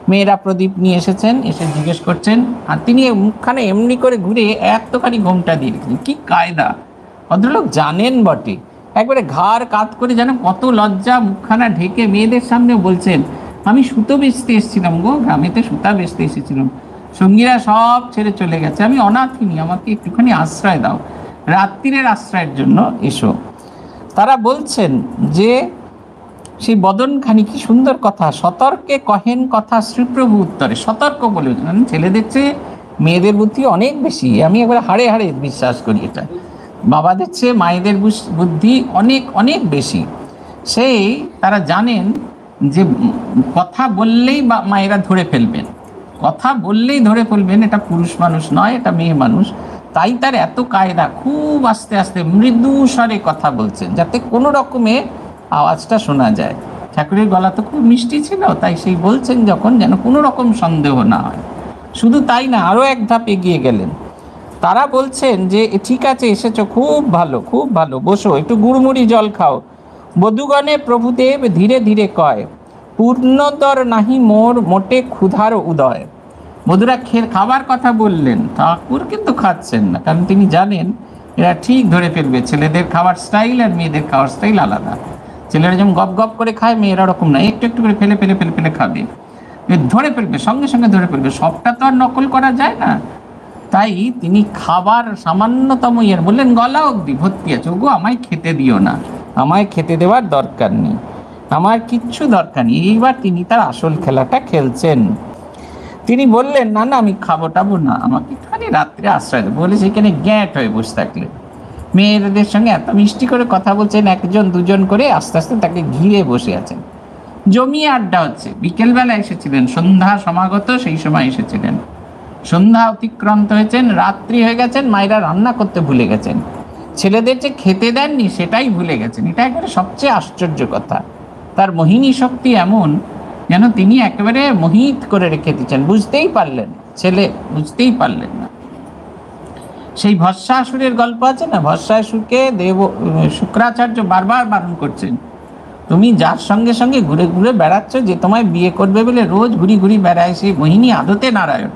Speaker 1: মেয়েরা প্রদীপ নিয়ে এসেছেন, এসে জিজ্ঞেস করছেন, আর তিনি মুখখানা এমনি করে ঘুরে এতখানি ঘোমটা দিয়ে রেখেছেন। কি কায়দা! ভদ্রলোক জানেন বটে, একবারে ঘাড় কাত করে যেন কত লজ্জা, মুখখানা ঢেকে মেয়েদের সামনে বলছেন, আমি সুতো বেচতে এসেছিলাম গো, গ্রামেতে সুতা বেচতে এসেছিলাম, সঙ্গীরা সব ছেড়ে চলে গেছে, আমি অনাথিনী, আমাকে একটুখানি আশ্রয় দাও, রাত্রিরের আশ্রয়ের জন্য এসো। তারা বলছেন যে সেই বদনখানি, কি সুন্দর কথা, সতর্কে কহেন কথা শ্রীপ্রভু উত্তরে। সতর্ক বলে ছেলেদের চেয়ে মেয়েদের বুদ্ধি অনেক বেশি, আমি একবার হাড়ে হাড়ে বিশ্বাস করি এটা। বাবাদের চেয়ে মায়েদের বুদ্ধি অনেক অনেক বেশি। সেই তারা জানেন যে কথা বললেই মায়েরা ধরে ফেলবেন, কথা বললেই ধরে ফেলবেন, এটা পুরুষ মানুষ নয়, এটা মেয়ে মানুষ। তাই তার এত কায়দা, খুব আস্তে আস্তে মৃদু স্বরে কথা বলছেন যাতে কোনো রকমে আওয়াজটা শোনা যায়। ঠাকুরের গলা তো খুব মিষ্টি ছিল, তাই সেই বলছেন যখন যেন কোনো রকম সন্দেহ না হয়। শুধু তাই না, আরও এক ধাপ এগিয়ে গেলেন। তারা বলছেন যে ঠিক আছে, এসেছো, খুব ভালো খুব ভালো, বসো, একটু গুড়মুড়ি জল খাও। বধূগণে প্রভুদেব ধীরে ধীরে কয়, পূর্ণতর নাহি মোর মোটে ক্ষুধার উদয়। বধূরা খাবার কথা বললেন, ঠাকুর কিন্তু খাচ্ছেন না, কারণ তিনি জানেন এরা ঠিক ধরে ফেলবে। ছেলেদের খাওয়ার স্টাইল আর মেয়েদের খাওয়ার স্টাইল আলাদা। ছেলেরা যেমন গপ গপ করে খায়, মেয়েরা ওরকম না, একটু একটু করে ফেলে ফেলে ফেলে ফেলে খাবে, ধরে ফেলবে, সঙ্গে সঙ্গে ধরে ফেলবে। সবটা তো আর নকল করা যায় না। তাই তিনি খাবার সামান্যতম বললেন, গলা অবধি ভর্তি আছে, ওগো আমায় খেতে দিও না, আমায় খেতে দেওয়ার দরকার নেই, আমার কিচ্ছু দরকার নেই। এইবার তিনি তার আসল খেলাটা খেলছেন। তিনি বললেন, না না, আমি খাবো টাবো না, আমাকে খালি রাত্রে আশ্রয় দেবো। বলে সেখানে গ্যাঁট হয়ে বসে থাকলেন। মেয়েদের সঙ্গে এত মিষ্টি করে কথা বলছেন, একজন দুজন করে আস্তে আস্তে তাকে ঘিরে বসে আছেন। জমিয়ে আড্ডা হচ্ছে। বিকেলবেলা এসেছিলেন, সন্ধ্যা সমাগত, সেই সময় এসেছিলেন। সন্ধ্যা অতিক্রান্ত হয়েছেন, রাত্রি হয়ে গেছেন, মায়েরা রান্না করতে ভুলে গেছেন, ছেলেদের যে খেতে দেননি সেটাই ভুলে গেছেন। এটা একেবারে সবচেয়ে আশ্চর্য কথা। তার মোহিনী শক্তি এমন যেন তিনি একেবারে মোহিত করে রেখে দিচ্ছেন। বুঝতেই পারলেন, ছেলে বুঝতেই পারলেন না। সেই ভস্মাসুরের গল্প আছে না, ভস্মাসুরকে শুক্রাচার্য বারবার বারণ করছেন, তুমি যার সঙ্গে সঙ্গে ঘুরে ঘুরে বেড়াচ্ছ, যে তোমায় বিয়ে করবে বলে রোজ ঘুরি ঘুরি বেড়ায়, সেই মোহিনী আদতে নারায়ণ।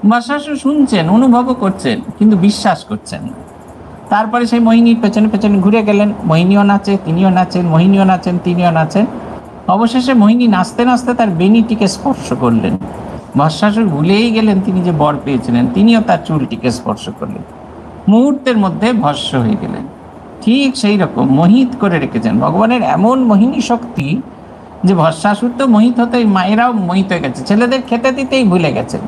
Speaker 1: ভস্মাসুর শুনছেন, অনুভবও করছেন, কিন্তু বিশ্বাস করছেন না। তারপরে সেই মোহিনীর পেছনে পেছনে ঘুরে গেলেন। মোহিনীও নাচে, তিনিও নাচেন, মোহিনীও নাচেন, তিনিও নাচেন। অবশেষে মোহিনী নাচতে নাচতে তার বেণীটিকে স্পর্শ করলেন। ভস্মাসুর ভুলেই গেলেন তিনি যে বর পেয়েছিলেন, তিনিও তার চুলটিকে স্পর্শ করলেন। মুহূর্তের মধ্যে ভস্ম হয়ে গেলেন। ঠিক সেই রকম মোহিত করে রেখেছেন ভগবানের এমন মোহিনী শক্তি যে ভস্মাসুর তো মোহিত হতেই, মায়েরাও মোহিত হয়ে গেছে, ছেলেদের খেতে দিতেই ভুলে গেছেন।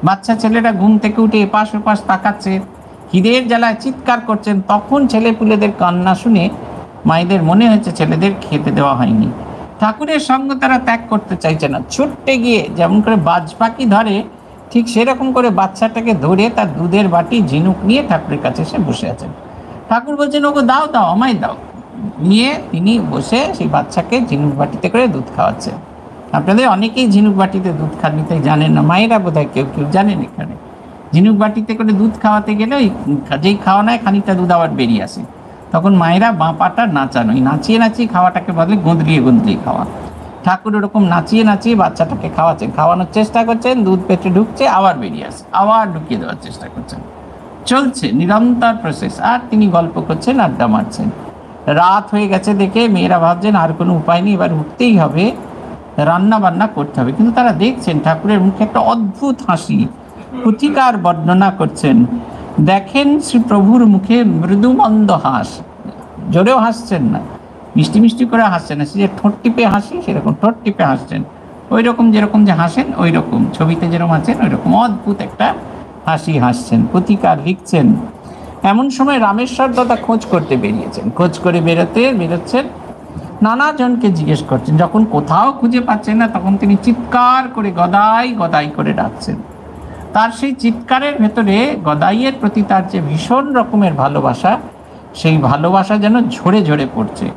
Speaker 1: বাচ্চা ছেলেরা ঘুম থেকে উঠে এপাশ ওপাশ তাকাচ্ছে, খিদের জ্বালায় চিৎকার করছেন। তখন ছেলে পুলেদের কান্না শুনে মায়েদের মনে হয়েছে ছেলেদের খেতে দেওয়া হয়নি। ঠাকুরের সঙ্গ তারা ত্যাগ করতে চাইছে না। ছুটতে গিয়ে যেমন করে বাজ পাখি ধরে, ঠিক সেরকম করে বাচ্চাটাকে ধরে তার দুধের বাটি ঝিনুক নিয়ে ঠাকুরের কাছে এসে বসে আছেন। ঠাকুর বলছেন, ওগো দাও দাও, আমায় দাও। নিয়ে তিনি বসে সেই বাচ্চাকে ঝিনুক বাটিতে করে দুধ খাওয়াচ্ছেন। আপনাদের অনেকেই ঝিনুক বাটিতে দুধ খান, তাই জানেন না, মায়েরা বোধহয় কেউ কেউ জানেন। এখানে ঝিনুক বাটিতে করে দুধ খাওয়াতে গেলে যেই খাওয়া নেয় খানিকটা দুধ আবার বেরিয়ে আসে, তখন মায়েরা বাঁ পাটা নাচান, ওই নাচিয়ে নাচিয়ে খাওয়াটাকে বদলে গঁদলিয়ে গঁদলিয়ে খাওয়া। ঠাকুর ওরকম নাচিয়ে নাচিয়ে বাচ্চাটাকে খাওয়াচ্ছেন, খাওয়ানোর চেষ্টা করছেন, দুধ পেটে ঢুকছে, আবার বেরিয়ে আসে, আবার ঢুকিয়ে দেওয়ার চেষ্টা করছেন। চলছে নিরন্তর প্রসেস। আর তিনি গল্প করছেন, আড্ডা মারছেন। রাত হয়ে গেছে দেখে মেয়েরা ভাবছেন আর কোনো উপায় নেই, এবার উঠতেই হবে, রান্না বান্না করতে হবে। কিন্তু তারা দেখছেন ঠাকুরের মুখে একটা অদ্ভুত হাসি। পুথিকার বর্ণনা করছেন, দেখেন শ্রী প্রভুর মুখে মৃদুমন্দ হাস, জোরেও হাসছেন না, মিষ্টি মিষ্টি করে হাসছেন না, সে যে ঠোঁট টিপে হাসি সেরকম ঠোঁট টিপে হাসছেন, ওই রকম যেরকম যে হাসেন ওই রকম, ছবিতে যেরকম আছেন ওই রকম অদ্ভুত একটা হাসি হাসছেন। পুথিকার লিখছেন, এমন সময় রামেশ্বর দাদা খোঁজ করতে বেরিয়েছেন। খোঁজ করে বেরোচ্ছেন, নানা জনকে জিজ্ঞেস করছেন। যখন কোথাও খুঁজে পাচ্ছেন না, তখন তিনি চিৎকার করে গদাই গদাই করে ডাকছেন। তার সেই চিৎকারের ভেতরে গদাইয়ের প্রতি তার যে ভীষণ রকমের ভালোবাসা, সেই ভালোবাসা যেন ঝরে ঝরে পড়ছে।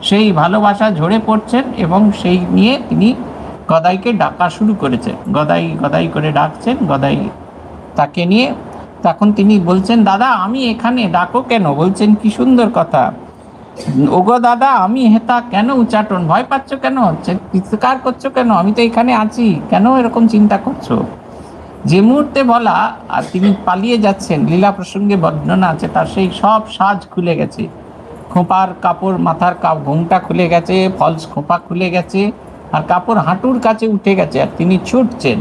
Speaker 1: সেই ভালোবাসা ঝরে পড়ছেন এবং সেই নিয়ে তিনি গদাইকে ডাকা শুরু করেছেন। গদাই গদাই করে ডাকছেন, গদাই তাকে নিয়ে। তখন তিনি বলছেন, দাদা আমি এখানে, ডাকো কেন? বলছেন, কি সুন্দর কথা, ওগো দাদা আমি হেতা, কেন উচ্চাটন, ভয় পাচ্ছ কেন, চিৎকার করছো কেন, আমি তো এখানে আছি, কেন এরকম চিন্তা করছো? যে মুহূর্তে বলা আর তিনি পালিয়ে যাচ্ছেন, লীলা প্রসঙ্গে বর্ণনা আছে, তার সেই সব সাজ খুলে গেছে। খোঁপার কাপড়, মাথার ঘোমটা খুলে গেছে, ফলস খোঁপা খুলে গেছে, আর কাপড় হাঁটুর কাছে উঠে গেছে, আর তিনি ছুটছেন।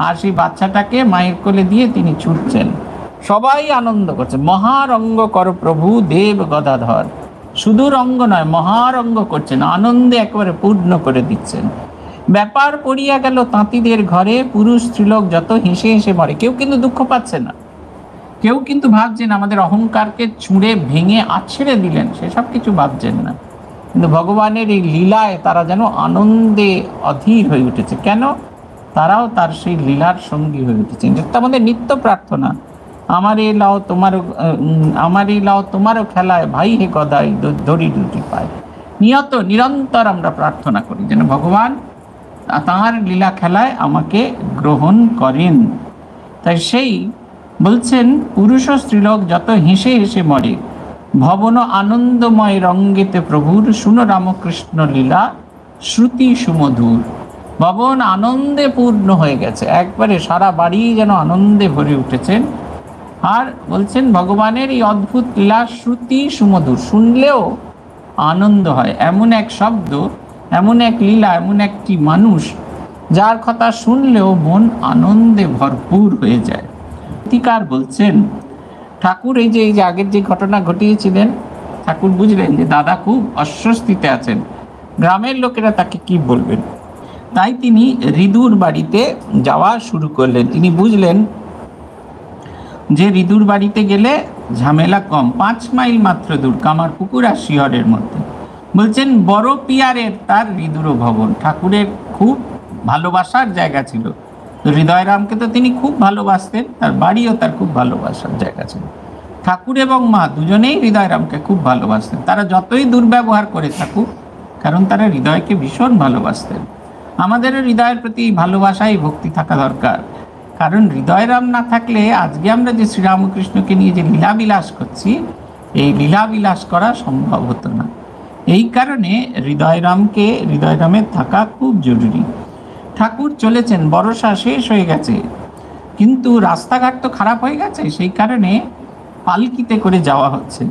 Speaker 1: আর সেই বাচ্চাটাকে মায়ের কোলে দিয়ে তিনি ছুটছেন। সবাই আনন্দ করছে। মহারঙ্গ কর প্রভু দেব গদাধর, শুধু রঙ্গ নয়, মহারঙ্গ করছেন, আনন্দে একেবারে পূর্ণ করে দিচ্ছেন। ব্যাপার পড়িয়া গেল তাঁতিদের ঘরে, পুরুষ স্ত্রীলোক যত হেসে হেসে মরে। কেউ কিন্তু দুঃখ পাচ্ছে না, কেউ কিন্তু ভাবছেন আমাদের অহংকারকে ছুঁড়ে ভেঙে আছড়ে দিলেন, সেসব কিছু ভাবছেন না। কিন্তু ভগবানের এই লীলায় তারা যেন আনন্দে অধীর হয়ে উঠেছে। কেন? তারাও তার সেই লীলার সঙ্গী হয়ে উঠেছেন। যেটা আমাদের নিত্য প্রার্থনা, আমারই লাও তোমারও খেলায়, ভাই হে গদাই ধরি দুটি পায়। নিরন্তর আমরা প্রার্থনা করি যেন ভগবান তাঁর লীলা খেলায় আমাকে গ্রহণ করেন। তাই সেই বলছেন, পুরুষ ও স্ত্রীলোক যত হেসে হেসে মরে, ভবন আনন্দময় রঙ্গেতে প্রভুর, শুনো রামকৃষ্ণ লীলা শ্রুতি সুমধুর। ভবন আনন্দে পূর্ণ হয়ে গেছে, একবারে সারা বাড়ি যেন আনন্দে ভরে উঠেছেন। আর বলছেন ভগবানের এই অদ্ভুত লীলা শ্রুতি সুমধুর, শুনলেও আনন্দ হয়। এমন এক শব্দ, এমন এক লীলা, এমন একটি মানুষ যার কথা শুনলেও মন আনন্দে ভরপুর হয়ে যায়। গীতিকার বলছেন, ঠাকুর এই যে আগের যে ঘটনা ঘটিয়েছিলেন, ঠাকুর বুঝলেন যে দাদা খুব অস্বস্তিতে আছেন, গ্রামের লোকেরা তাকে কি বলবেন। তাই তিনি ঋদুর বাড়িতে যাওয়া শুরু করলেন। তিনি বুঝলেন যে ঋদুর বাড়িতে গেলে ঝামেলা কম। 5 মাইল মাত্র দূর, কামারপুকুর আর শিহরের মধ্যে। বলছেন বড় পিয়ারের তার ঋদুর ভবন। ঠাকুরের খুব ভালোবাসার জায়গা ছিল। হৃদয়রামকে তো তিনি খুব ভালোবাসতেন, তার বাড়িও তার খুব ভালোবাসার জায়গা ছিল। ঠাকুর এবং মা দুজনেই হৃদয়রামকে খুব ভালোবাসতেন। তারা যতই দুর্ব্যবহার করে থাকুক, কারণ তারা হৃদয়কে ভীষণ ভালোবাসতেন। আমাদেরও হৃদয়ের প্রতি ভালোবাসাই ভক্তি থাকা দরকার। কারণ হৃদয়রাম না থাকলে আজকে আমরা যে শ্রীরামকৃষ্ণকে নিয়ে যে লীলাবিলাস করছি, এই লীলাবিলাস করা সম্ভব হতো না। এই কারণে হৃদয়রামের থাকা খুব জরুরি। ঠাকুর চলেছেন, বর্ষা শেষ হয়ে গেছে, কিন্তু রাস্তাঘাট তো খারাপ হয়ে গেছে, সেই কারণে পালকিতে করে যাওয়া হচ্ছে।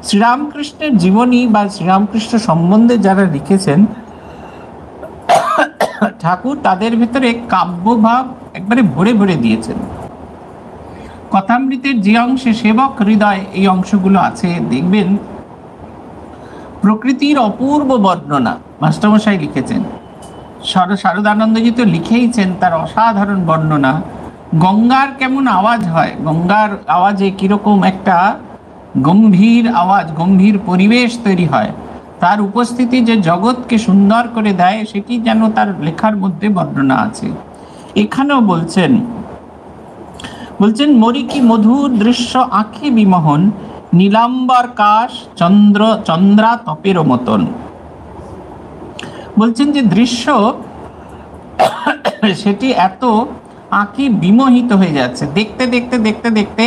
Speaker 1: শ্রীরামকৃষ্ণের জীবনী বা শ্রীরামকৃষ্ণ সম্বন্ধে যারা লিখেছেন, ঠাকুর তাদের ভেতরে কাব্যভাব একবারে ভরে ভরে দিয়েছেন। কথামৃতের যে অংশে সেবক হৃদয় এই অংশগুলো আছে, দেখবেন প্রকৃতির অপূর্ব বর্ণনা মাস্টারমশাই লিখেছেন। শারদানন্দজি তো লিখেইছেন তার অসাধারণ বর্ণনা। গঙ্গার কেমন আওয়াজ হয়, গঙ্গার আওয়াজে কিরকম একটা গম্ভীর আওয়াজ, গম্ভীর পরিবেশ তৈরি হয়, তার উপস্থিতি যে জগৎকে সুন্দর করে দেয়, সেটি যেন তার লেখার মধ্যে বর্ণনা আছে। এখানেও বলছেন মরিকি মধুর দৃশ্য আঁখি বিমোহন, নীলাম্বর কাশ চন্দ্রা তপের মতন। বলছেন যে দৃশ্য সেটি এত আঁখি বিমোহিত হয়ে যাচ্ছে, দেখতে দেখতে দেখতে দেখতে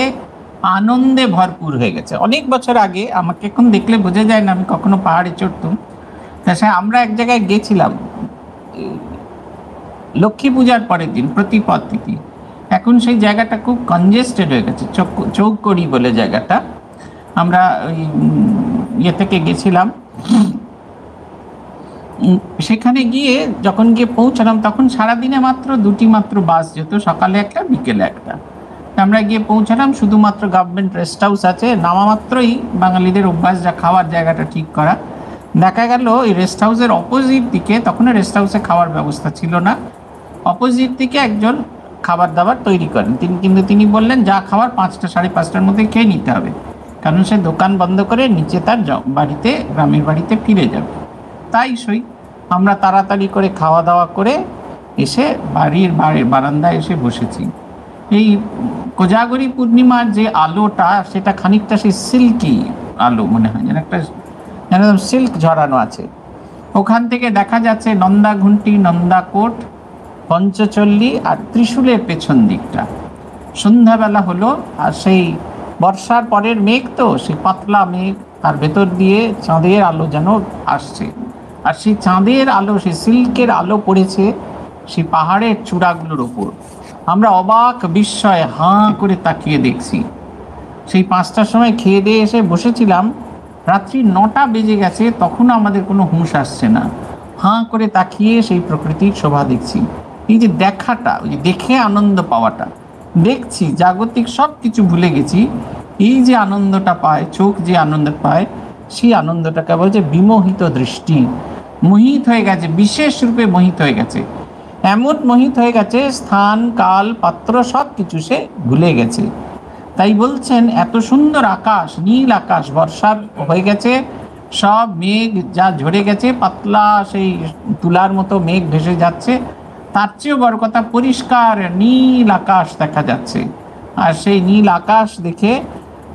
Speaker 1: আনন্দে ভরপুর হয়ে গেছে। অনেক বছর আগে, আমাকে এখন দেখলে বোঝা যায় না আমি কখনো পাহাড়ে চড়তাম, তা সে আমরা এক জায়গায় গেছিলাম লক্ষ্মী পূজার পরের দিন, প্রতিপদ তিথি। এখন সেই জায়গাটা খুব কনজেস্টেড হয়ে গেছে, চৌকড়ি বলে জায়গাটা। আমরা ওই ইয়ে থেকে গেছিলাম, সেখানে গিয়ে যখন গিয়ে পৌঁছালাম, তখন সারাদিনে মাত্র 2টি মাত্র বাস যেত, সকালে একটা বিকেলে একটা। আমরা গিয়ে পৌঁছালাম, শুধুমাত্র গভর্নমেন্ট রেস্ট হাউস আছে, নামা মাত্রই বাঙালিদের অভ্যাস যা খাওয়ার জায়গাটা ঠিক করা। দেখা গেল এই রেস্ট হাউসের অপোজিট দিকে, তখন রেস্ট হাউসে খাওয়ার ব্যবস্থা ছিল না, অপোজিট দিকে একজন খাবার দাবার তৈরি করেন কিন্তু তিনি বললেন যা খাবার 5টা 5:30টার মধ্যে খেয়ে নিতে হবে, কারণ সে দোকান বন্ধ করে নিচে তার বাড়িতে, গ্রামের বাড়িতে ফিরে যাবে। তাই সই আমরা তাড়াতাড়ি করে খাওয়া দাওয়া করে এসে বাড়ির বারান্দায় এসে বসেছি। এই কোজাগরী পূর্ণিমার যে আলোটা, সেটা খানিকটা সেই সিল্কি আলো মনে হয়, যেন একটা যেন সিল্ক ঝরানো আছে। ওখান থেকে দেখা যাচ্ছে নন্দাঘুন্টি, নন্দাকোট, পঞ্চচল্লী আর ত্রিশূলের পেছন দিকটা। সন্ধ্যাবেলা হলো, আর সেই বর্ষার পরের মেঘ তো, সেই পাতলা মেঘ, তার ভেতর দিয়ে চাঁদের আলো যেন আসছে, আর সেই চাঁদের আলো, সেই সিল্কের আলো পড়েছে সেই পাহাড়ের চূড়াগুলোর ওপর। আমরা অবাক বিস্ময়ে হাঁ করে তাকিয়ে দেখছি। সেই 5টার সময় খেয়ে দিয়ে এসে বসেছিলাম, রাত্রি 9টা বেজে গেছে, তখনও আমাদের কোনো হুঁশ আসছে না। হাঁ করে তাকিয়ে সেই প্রকৃতির শোভা দেখছি। এই যে দেখাটা, ওই যে দেখে আনন্দ পাওয়াটা, দেখছি জাগতিক সব কিছু ভুলে গেছি, এই যে আনন্দটা পায়, চোখ যে আনন্দ পায়, সেই আনন্দটাকে বলছে বিমোহিত দৃষ্টি। মোহিত হয়ে গেছে, বিশেষ রূপে মোহিত হয়ে গেছে, এমন মোহিত হয়ে গেছে স্থান কাল পাত্র সব কিছু সে ভুলে গেছে। তাই বলছেন এত সুন্দর আকাশ, নীল আকাশ, বর্ষার হয়ে গেছে, সব মেঘ যা ঝরে গেছে, পাতলা সেই তুলার মতো মেঘ ভেসে যাচ্ছে, তার চেয়েও বড় কথা পরিষ্কার নীল আকাশ দেখা যাচ্ছে। আর সেই নীল আকাশ দেখে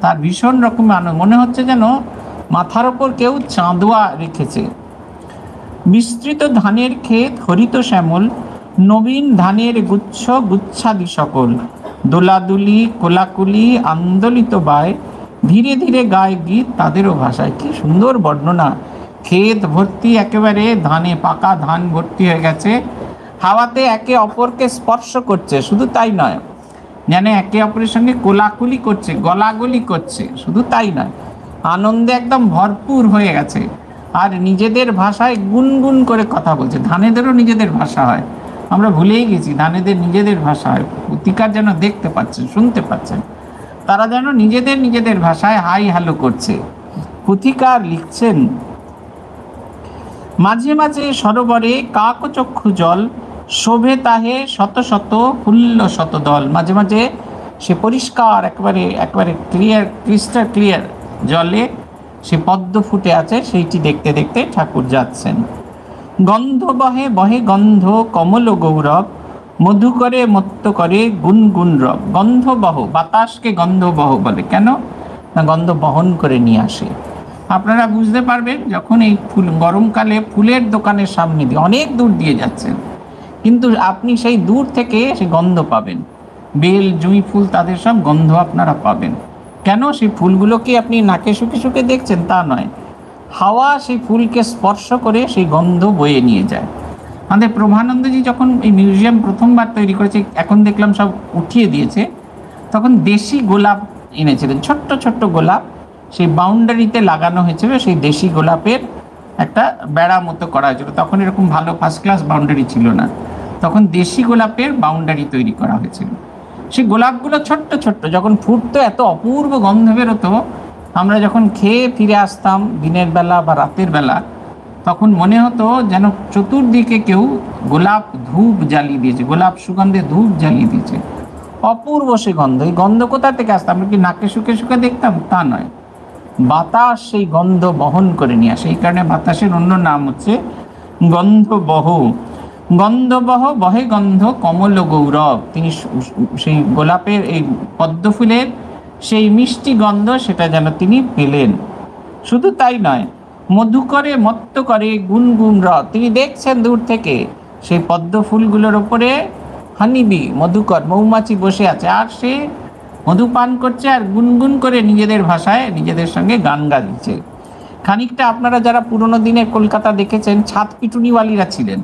Speaker 1: তার ভীষণ রকম আনন্দ, মনে হচ্ছে যেন মাথার ওপর কেউ চাঁদোয়া রেখেছে। বিস্তৃত ধানের ক্ষেত, হরিত শ্যামল, নবীন ধানের গুচ্ছ গুচ্ছাদি সকল, দোলাদুলি কোলাকুলি আন্দোলিত বায়, ধীরে ধীরে গায় গীত তাদেরও ভাষায়। কি সুন্দর বর্ণনা! ক্ষেত ভর্তি, একেবারে ধানে, পাকা ধান ভর্তি হয়ে গেছে, হাওয়াতে একে অপরকে স্পর্শ করছে, শুধু তাই নয়, যেন একে অপরের সঙ্গে কোলাকুলি করছে, গলাগলি করছে, শুধু তাই নয়, আনন্দে একদম ভরপুর হয়ে গেছে। আর নিজেদের ভাষায় গুনগুন করে কথা বলছে। ধানেদেরও নিজেদের ভাষা হয়, আমরা ভুলেই গেছি, ধানেদের নিজেদের ভাষা হয়। প্রতিকার যেন দেখতে পাচ্ছেন, শুনতে পাচ্ছেন, তারা যেন নিজেদের ভাষায় হাই হ্যালো করছে। পুথিকার লিখছেন, মাঝে মাঝে সরোবরে কাকচক্ষু জল শোভে তাহে শত শত হুল্ল শতদল। মাঝে মাঝে সে পরিষ্কার একেবারে একেবারে ক্লিয়ার, ক্রিস্টাল ক্লিয়ার জলে সে পদ্ম ফুটে আছে, সেইটি দেখতে দেখতে ঠাকুর যাচ্ছেন। গন্ধ বহে বহে গন্ধ কমল গৌরব, মধু করে মত্ত করে গুনগুন রব। গন্ধ বহ, বাতাসকে গন্ধ বহ বলে কেন না, গন্ধ বহন করে নিয়ে আসে। আপনারা বুঝতে পারবেন যখন এই ফুল গরমকালে ফুলের দোকানের সামনে দিয়ে অনেক দূর দিয়ে যাচ্ছেন, কিন্তু আপনি সেই দূর থেকে সে গন্ধ পাবেন। বেল, জুঁই ফুল, তাদের সব গন্ধ আপনারা পাবেন। কেন? সেই ফুলগুলোকে আপনি নাকে শুকে শুকে দেখছেন তা নয়, হাওয়া সেই ফুলকে স্পর্শ করে সেই গন্ধ বয়ে নিয়ে যায়। আমাদের প্রভানন্দজি যখন এই মিউজিয়াম প্রথমবার তৈরি করেছে, এখন দেখলাম সব উঠিয়ে দিয়েছে, তখন দেশি গোলাপ এনেছিলেন, ছোট্ট ছোট্ট গোলাপ, সেই বাউন্ডারিতে লাগানো হয়েছিল। সেই দেশি গোলাপের একটা বেড়া মতো করা হয়েছিল, তখন এরকম ভালো ফার্স্ট ক্লাস বাউন্ডারি ছিল না, তখন দেশি গোলাপের বাউন্ডারি তৈরি করা হয়েছিল। সেই গোলাপগুলো ছোট্ট ছোট্ট, যখন ফুটতো এত অপূর্ব গন্ধ বেরোতো, আমরা যখন খেয়ে ফিরে আসতাম দিনের বেলা বা রাতের বেলা, তখন মনে হতো যেন চতুর্দিকে কেউ গোলাপ ধূপ জ্বালিয়ে দিয়েছে, গোলাপ সুগন্ধে ধূপ জ্বালিয়ে দিয়েছে। অপূর্ব সে গন্ধ। এই গন্ধ কোথা থেকে আসতো? আমরা কি নাকে শুকে শুকে দেখতাম? তা নয়, বাতাস সেই গন্ধ বহন করে নিয়ে আসে। এই কারণে বাতাসের অন্য নাম হচ্ছে গন্ধবহ। গন্ধবহ বহে গন্ধ কমল গৌরব। তিনি সেই গোলাপের এই পদ্ম ফুলের সেই মিষ্টি গন্ধ, সেটা যেন তিনি পেলেন। শুধু তাই নয়, মধু করে মত্ত করে গুনগুন রব। তিনি দেখছেন দূর থেকে সেই পদ্ম ফুলগুলোর ওপরে হানিবি, মধুকর মৌমাছি বসে আছে, আর সে মধু পান করছে আর গুনগুন করে নিজেদের ভাষায় নিজেদের সঙ্গে গান গাইছে। খানিকটা আপনারা যারা পুরনো দিনের কলকাতা দেখেছেন, ছাদ পিটুনিওয়ালিরা ছিলেন,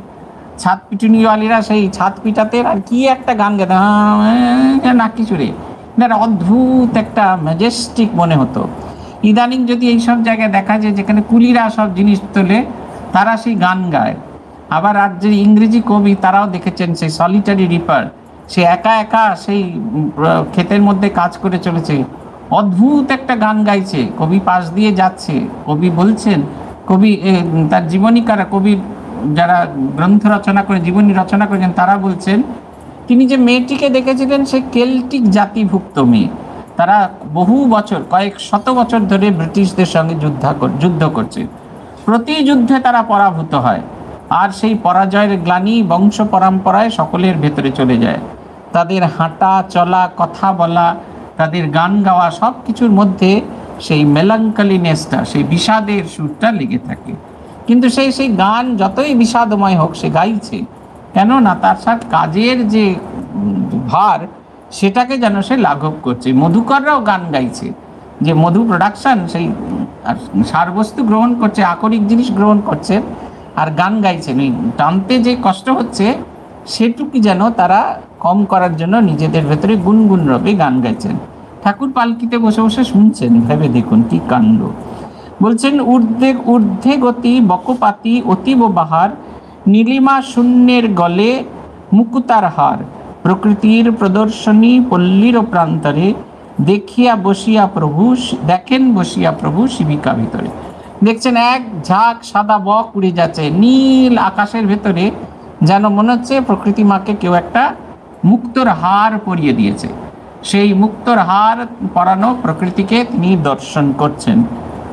Speaker 1: ছাদ পিটুনিওয়ালিরা সেই ছাদ পিটাতে আর কি একটা গান গাইতে, নাকি চুড়ে, অদ্ভুত একটা ম্যাজেস্টিক মনে হতো। ইদানিং যদি এইসব জায়গায় দেখা যায় যেখানে কুলিরা সব জিনিস তোলে, তারা সেই গান গায়। আবার আর যে ইংরেজি কবি, তারাও দেখেছেন সেই সলিটারি রিপার, সে একা একা সেই ক্ষেতের মধ্যে কাজ করে চলেছে, অদ্ভুত একটা গান গাইছে। কবি পাশ দিয়ে যাচ্ছে, কবি বলছেন, কবি তার জীবনীকারা, কবি যারা গ্রন্থ রচনা করে জীবনী রচনা করেছেন, তারা বলছেন তিনি যে মেয়েটিকে দেখেছিলেন সে কেল্টিক জাতিভুক্ত মেয়ে। তারা বহু বছর, কয়েক শত বছর ধরে ব্রিটিশদের সঙ্গে যুদ্ধ করছে। প্রতি যুদ্ধে তারা পরাভূত হয়, আর সেই পরাজয়ের গ্লানি বংশ পরম্পরায় সকলের ভেতরে চলে যায়। তাদের হাঁটা চলা, কথা বলা, তাদের গান গাওয়া, সব কিছুর মধ্যে সেই মেলাঙ্কালিনেসটা, সেই বিষাদের সুরটা লেগে থাকে। কিন্তু সেই গান যতই বিষাদময় হোক, সে গাইছে। কেননা তার সাথে কাজের যে ভার, সেটাকে যেন সে লাঘব করছে। মধুকররাও গান গাইছে, যে মধু প্রোডাকশন, সেই সারবস্তু গ্রহণ করছে, আকরিক জিনিস গ্রহণ করছে, আর গান গাইছেন। ওই টানতে যে কষ্ট হচ্ছে, সেটুকু যেন তারা কম করার জন্য নিজেদের ভেতরে গুনগুন রবে গান গাইছেন। ঠাকুর পালকিতে বসে বসে শুনছেন, ভেবে দেখুন কি কাণ্ড। বলছেন, ঊর্ধ্বে গতি বকপাতি অতীব বাহার, নীলিমা শূন্যের গলে মুকুতার হার, প্রকৃতির প্রদর্শনী পল্লীর প্রান্তরে, দেখেন বসিয়া প্রভু শিবিকা ভিতরে। দেখছেন এক ঝাঁক সাদা বক উড়ে যাচ্ছে নীল আকাশের ভেতরে, যেন মনে হচ্ছে প্রকৃতি মাকে কেউ একটা মুক্তোর হার পরিয়ে দিয়েছে। সেই মুক্তোর হার পরানো প্রকৃতিকে তিনি দর্শন করছেন,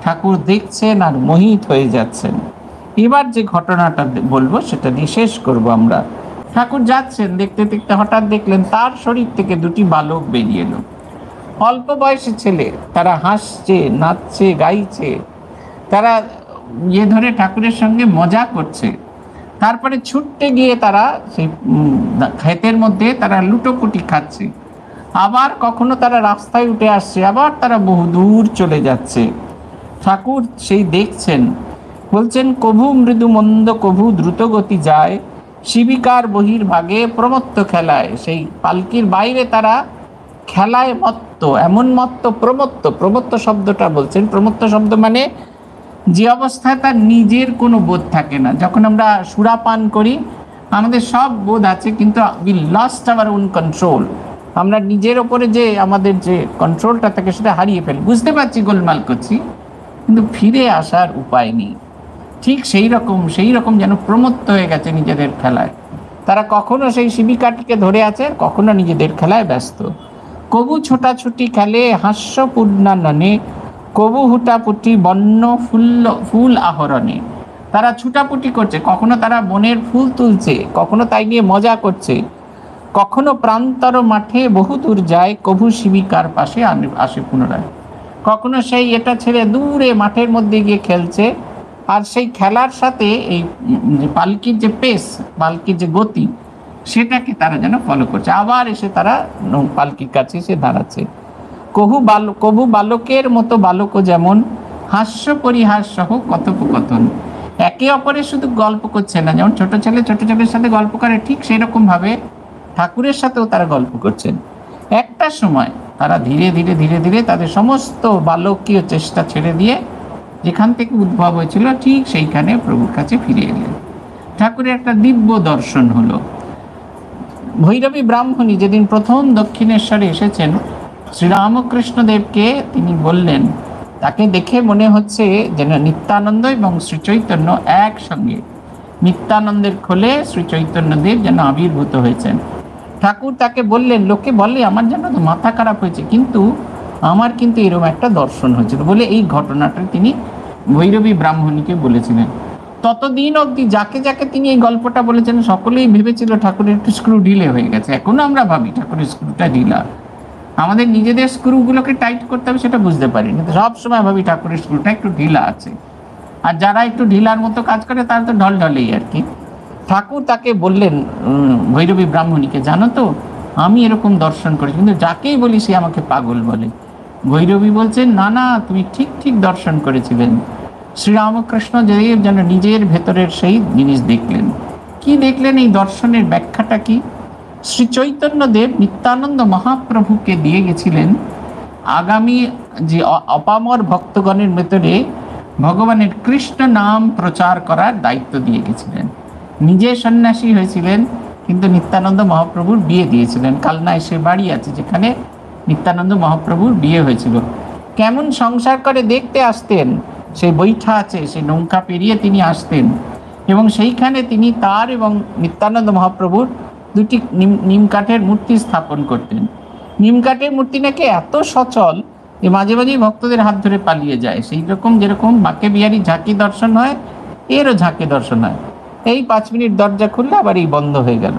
Speaker 1: ঠাকুর দেখছেন আর মোহিত হয়ে যাচ্ছেন। এবার যে ঘটনাটা বলবো সেটা দিয়ে শেষ করবো আমরা। ঠাকুর যাচ্ছেন, দেখতে দেখতে হঠাৎ দেখলেন তার শরীর থেকে দুটি বালক বেরিয়ে এলো, অল্প বয়সী ছেলে। তারা হাসছে, নাচছে, গাইছে, তারা ধরে ঠাকুরের সঙ্গে মজা করছে। তারপরে ছুটতে গিয়ে তারা সেই ক্ষেতের মধ্যে তারা লুটোপুটি খাচ্ছে, আবার কখনো তারা রাস্তায় উঠে আসছে, আবার তারা বহু দূর চলে যাচ্ছে। ঠাকুর সেই দেখছেন, বলছেন, কভু মৃদু মন্দ কভু দ্রুত গতি যায়, শিবিকার বহির্ভাগে প্রমত্ত খেলায়। সেই পালকির বাইরে তারা খেলায় মত্ত, এমন মত্ত, প্রমত্ত শব্দটা বলছেন। প্রমত্ত শব্দ মানে যে অবস্থায় তার নিজের কোনো বোধ থাকে না। যখন আমরা সুরাপান করি, আমাদের সব বোধ আছে, কিন্তু we lost our own control. আমরা নিজের ওপরে যে আমাদের যে কন্ট্রোলটা থাকে সেটা হারিয়ে ফেলি। বুঝতে পারছি গোলমাল করছি, কিন্তু ফিরে আসার উপায় নেই। ঠিক সেই রকম যেন প্রমত্ত হয়ে গেছে নিজেদের খেলায়। তারা কখনো সেই শিবিকাটিকে ধরে আছে, কখনো নিজেদের খেলায় ব্যস্ত। কবু ছোটাছুটি খেলে হাস্যপূর্ণাননে, কবু হুটাপুটি বন্য ফুল আহরণে। তারা ছুটাপুটি করছে, কখনো তারা বনের ফুল তুলছে, কখনো তাই নিয়ে মজা করছে, কখনো প্রান্তর মাঠে বহু দূর যায়, কবু শিবিকার পাশে আসে পুনরায়। কখনো সেই এটা ছেড়ে দূরে মাঠের মধ্যে গিয়ে খেলছে, আর সেই খেলার সাথে এই পালকির যে পেস, পালকির যে গতি, সেটাকে তারা যেন ফলো করছে। আবার এসে তারা পালকির কাছে এসে দাঁড়াচ্ছে। কবু বালকের মতো বালকও যেমন হাস্য পরিহাস সহ কথোপকথন। একে অপরের শুধু গল্প করছে না, যেমন ছোট ছেলের সাথে গল্প করে, ঠিক সেরকম ভাবে ঠাকুরের সাথেও তারা গল্প করছেন। একটা সময় তারা ধীরে ধীরে ধীরে ধীরে তাদের সমস্ত বালকীয় চেষ্টা ছেড়ে দিয়ে যেখান থেকে উদ্ভব হয়েছিল ঠিক সেইখানে প্রভুর কাছে ফিরে এলেন। ঠাকুরের একটা দিব্য দর্শন হলো। ভৈরবী ব্রাহ্মণী যেদিন প্রথম দক্ষিণেশ্বরে এসেছেন, শ্রীরামকৃষ্ণদেবকে তিনি বললেন, তাকে দেখে মনে হচ্ছে যেন নিত্যানন্দ এবং শ্রীচৈতন্য একসঙ্গে, নিত্যানন্দের খোলে শ্রীচৈতন্যদেব যেন আবির্ভূত হয়েছেন। ঠাকুর তাকে বললেন, লোকে বলে আমার যেন তো মাথা খারাপ হয়েছে, কিন্তু আমার কিন্তু এরকম একটা দর্শন হয়েছিল বলে এই ঘটনাটা তিনি ভৈরবী ব্রাহ্মণীকে বলেছিলেন। ততদিন অবধি যাকে যাকে তিনি এই গল্পটা বলেছেন সকলেই ভেবেছিল ঠাকুরের একটু স্ক্রু ঢিলে হয়ে গেছে। এখনো আমরা ভাবি ঠাকুরের স্ক্রুটা ঢিলা, আমাদের নিজেদের স্ক্রুগুলোকে টাইট করতে হবে সেটা বুঝতে পারি, কিন্তু সবসময় ভাবি ঠাকুরের স্ক্রুটা একটু ঢিলা আছে। আর যারা একটু ঢিলার মতো কাজ করে তারা তো ঢলঢলেই আর কি। ঠাকুর তাকে বললেন, ভৈরবী ব্রাহ্মণীকে, জানো তো আমি এরকম দর্শন করেছি, কিন্তু যাকেই বলি সে আমাকে পাগল বলে। ভৈরবী বলছেন, না না, তুমি ঠিক ঠিক দর্শন করেছিলেন। শ্রীরামকৃষ্ণ দেব যেন নিজের ভেতরের সেই জিনিস দেখলেন। কি দেখলেন, এই দর্শনের ব্যাখ্যাটা কি? শ্রী চৈতন্যদেব নিত্যানন্দ মহাপ্রভুকে দিয়ে গেছিলেন আগামী যে অপামর ভক্তগণের ভেতরে ভগবানের কৃষ্ণ নাম প্রচার করার দায়িত্ব দিয়ে গেছিলেন। নিজে সন্ন্যাসী হয়েছিলেন, কিন্তু নিত্যানন্দ মহাপ্রভুর বিয়ে দিয়েছিলেন। কালনায় সে বাড়ি আছে যেখানে নিত্যানন্দ মহাপ্রভুর বিয়ে হয়েছিল। কেমন সংসার করে দেখতে আসতেন, সেই বৈঠা আছে, সেই নৌকা পেরিয়ে তিনি আসতেন, এবং সেইখানে তিনি তার এবং নিত্যানন্দ মহাপ্রভুর দুটি নিম কাঠের মূর্তি স্থাপন করতেন। নিম কাঠের মূর্তি নাকি এত সচল যে মাঝে মাঝেই ভক্তদের হাত ধরে পালিয়ে যায়। সেই রকম যেরকম বাঁকে বিহারী ঝাঁকি দর্শন হয়, এরও ঝাঁকি দর্শন হয়। এই 5 মিনিট দরজা খুললে আবার এই বন্ধ হয়ে গেল।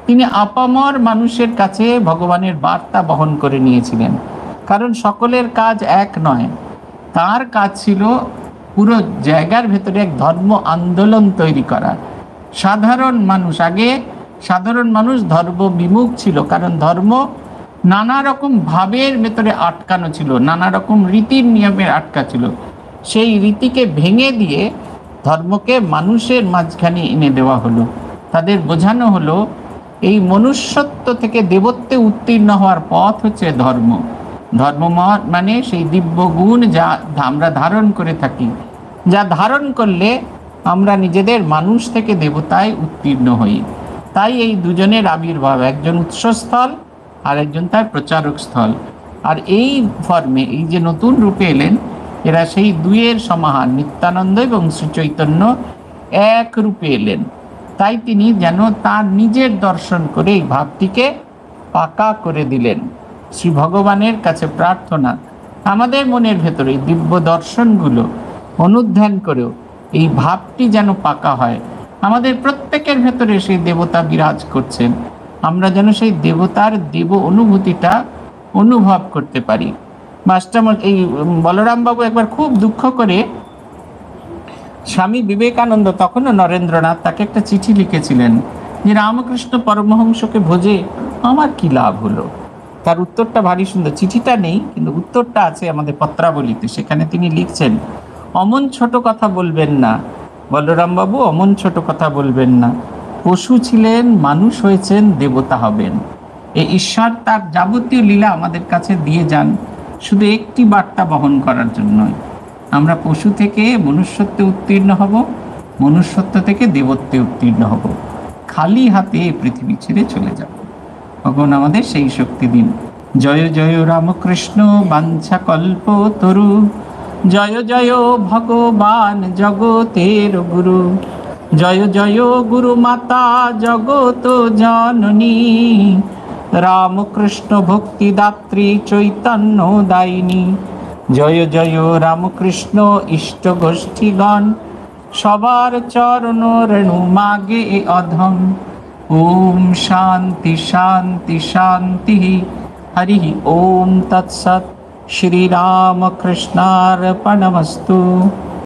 Speaker 1: তিনি আপামর মানুষের কাছে ভগবানের বার্তা বহন করে নিয়েছিলেন, কারণ সকলের কাজ এক নয়। তার কাজ ছিল পুরো জায়গার ভেতরে এক ধর্ম আন্দোলন তৈরি করা। সাধারণ মানুষ ধর্ম বিমুখ ছিল, কারণ ধর্ম নানা রকম ভাবের ভেতরে আটকানো ছিল, নানা রকম রীতির নিয়মের আটকা ছিল। সেই রীতিকে ভেঙে দিয়ে ধর্মকে মানুষের মাঝখানে এনে দেওয়া হলো। তাদের বোঝানো হলো এই মনুষ্যত্ব থেকে দেবত্বে উত্তীর্ণ হওয়ার পথ হচ্ছে ধর্ম। ধর্ম মানে সেই দিব্য গুণ যা আমরা ধারণ করে থাকি, যা ধারণ করলে আমরা নিজেদের মানুষ থেকে দেবতায় উত্তীর্ণ হই। তাই এই দুজনের আবির্ভাব, একজন উৎসস্থল আর একজন তার প্রচারক স্থল। আর এই ফর্মে, এই যে নতুন রূপে এলেন, এরা সেই দুইয়ের সমাহার, নিত্যানন্দ এবং শ্রীচৈতন্য এক রূপে এলেন। তাই তিনি যেন তার নিজের দর্শন করে এই ভাবটিকে পাকা করে দিলেন। শ্রী ভগবানের কাছে প্রার্থনা, আমাদের মনের ভেতরে দিব্য দর্শনগুলো অনুধ্যান করেও এই ভাবটি যেন পাকা হয়। আমাদের প্রত্যেকের ভেতরে সেই দেবতা বিরাজ করছেন, আমরা যেন সেই দেবতার দেব অনুভূতিটা অনুভব করতে পারি। মাস্টার এই বলরামবাবু একবার খুব দুঃখ করে স্বামী বিবেকানন্দ, তখনও নরেন্দ্রনাথ, তাকে একটা চিঠি লিখেছিলেন যে রামকৃষ্ণ পরমহংসকে ভোজে আমার কি লাভ হলো। তার উত্তরটা ভারী সুন্দর। চিঠিটা নেই, কিন্তু উত্তরটা আছে আমাদের পত্রাবলীতে। সেখানে তিনি লিখছেন, অমন ছোট কথা বলবেন না বলরামবাবু, অমন ছোট কথা বলবেন না। পশু ছিলেন, মানুষ হয়েছেন, দেবতা হবেন। এই ঈশ্বর তার যাবতীয় লীলা আমাদের কাছে দিয়ে যান শুধু একটি বার্তা বহন করার জন্যই। আমরা পশু থেকে মনুষ্যত্বে উত্তীর্ণ হব, মনুষ্যত্ব থেকে দেবত্বে উত্তীর্ণ হব, খালি হাতে পৃথিবী ছেড়ে চলে যাব। ভগবান আমাদের সেই শক্তি দিন। জয় জয় রামকৃষ্ণ বাঞ্ছা কল্প তরু, জয় জয় ভগবান জগতের গুরু, জয় জয় গুরু মাতা জগত জননী, রামকৃষ্ণ ভক্তিদাত্রী চৈতন্য দায়িনী। জয় জয় রামকৃষ্ণ ইষ্ট গোষ্ঠীগণ, সবার চরণ রেণু মাগে অধম। ওম শান্তি শান্তি শান্তি। হরি ওম তৎসৎ। শ্রীরামকৃষ্ণার্পণমস্তু।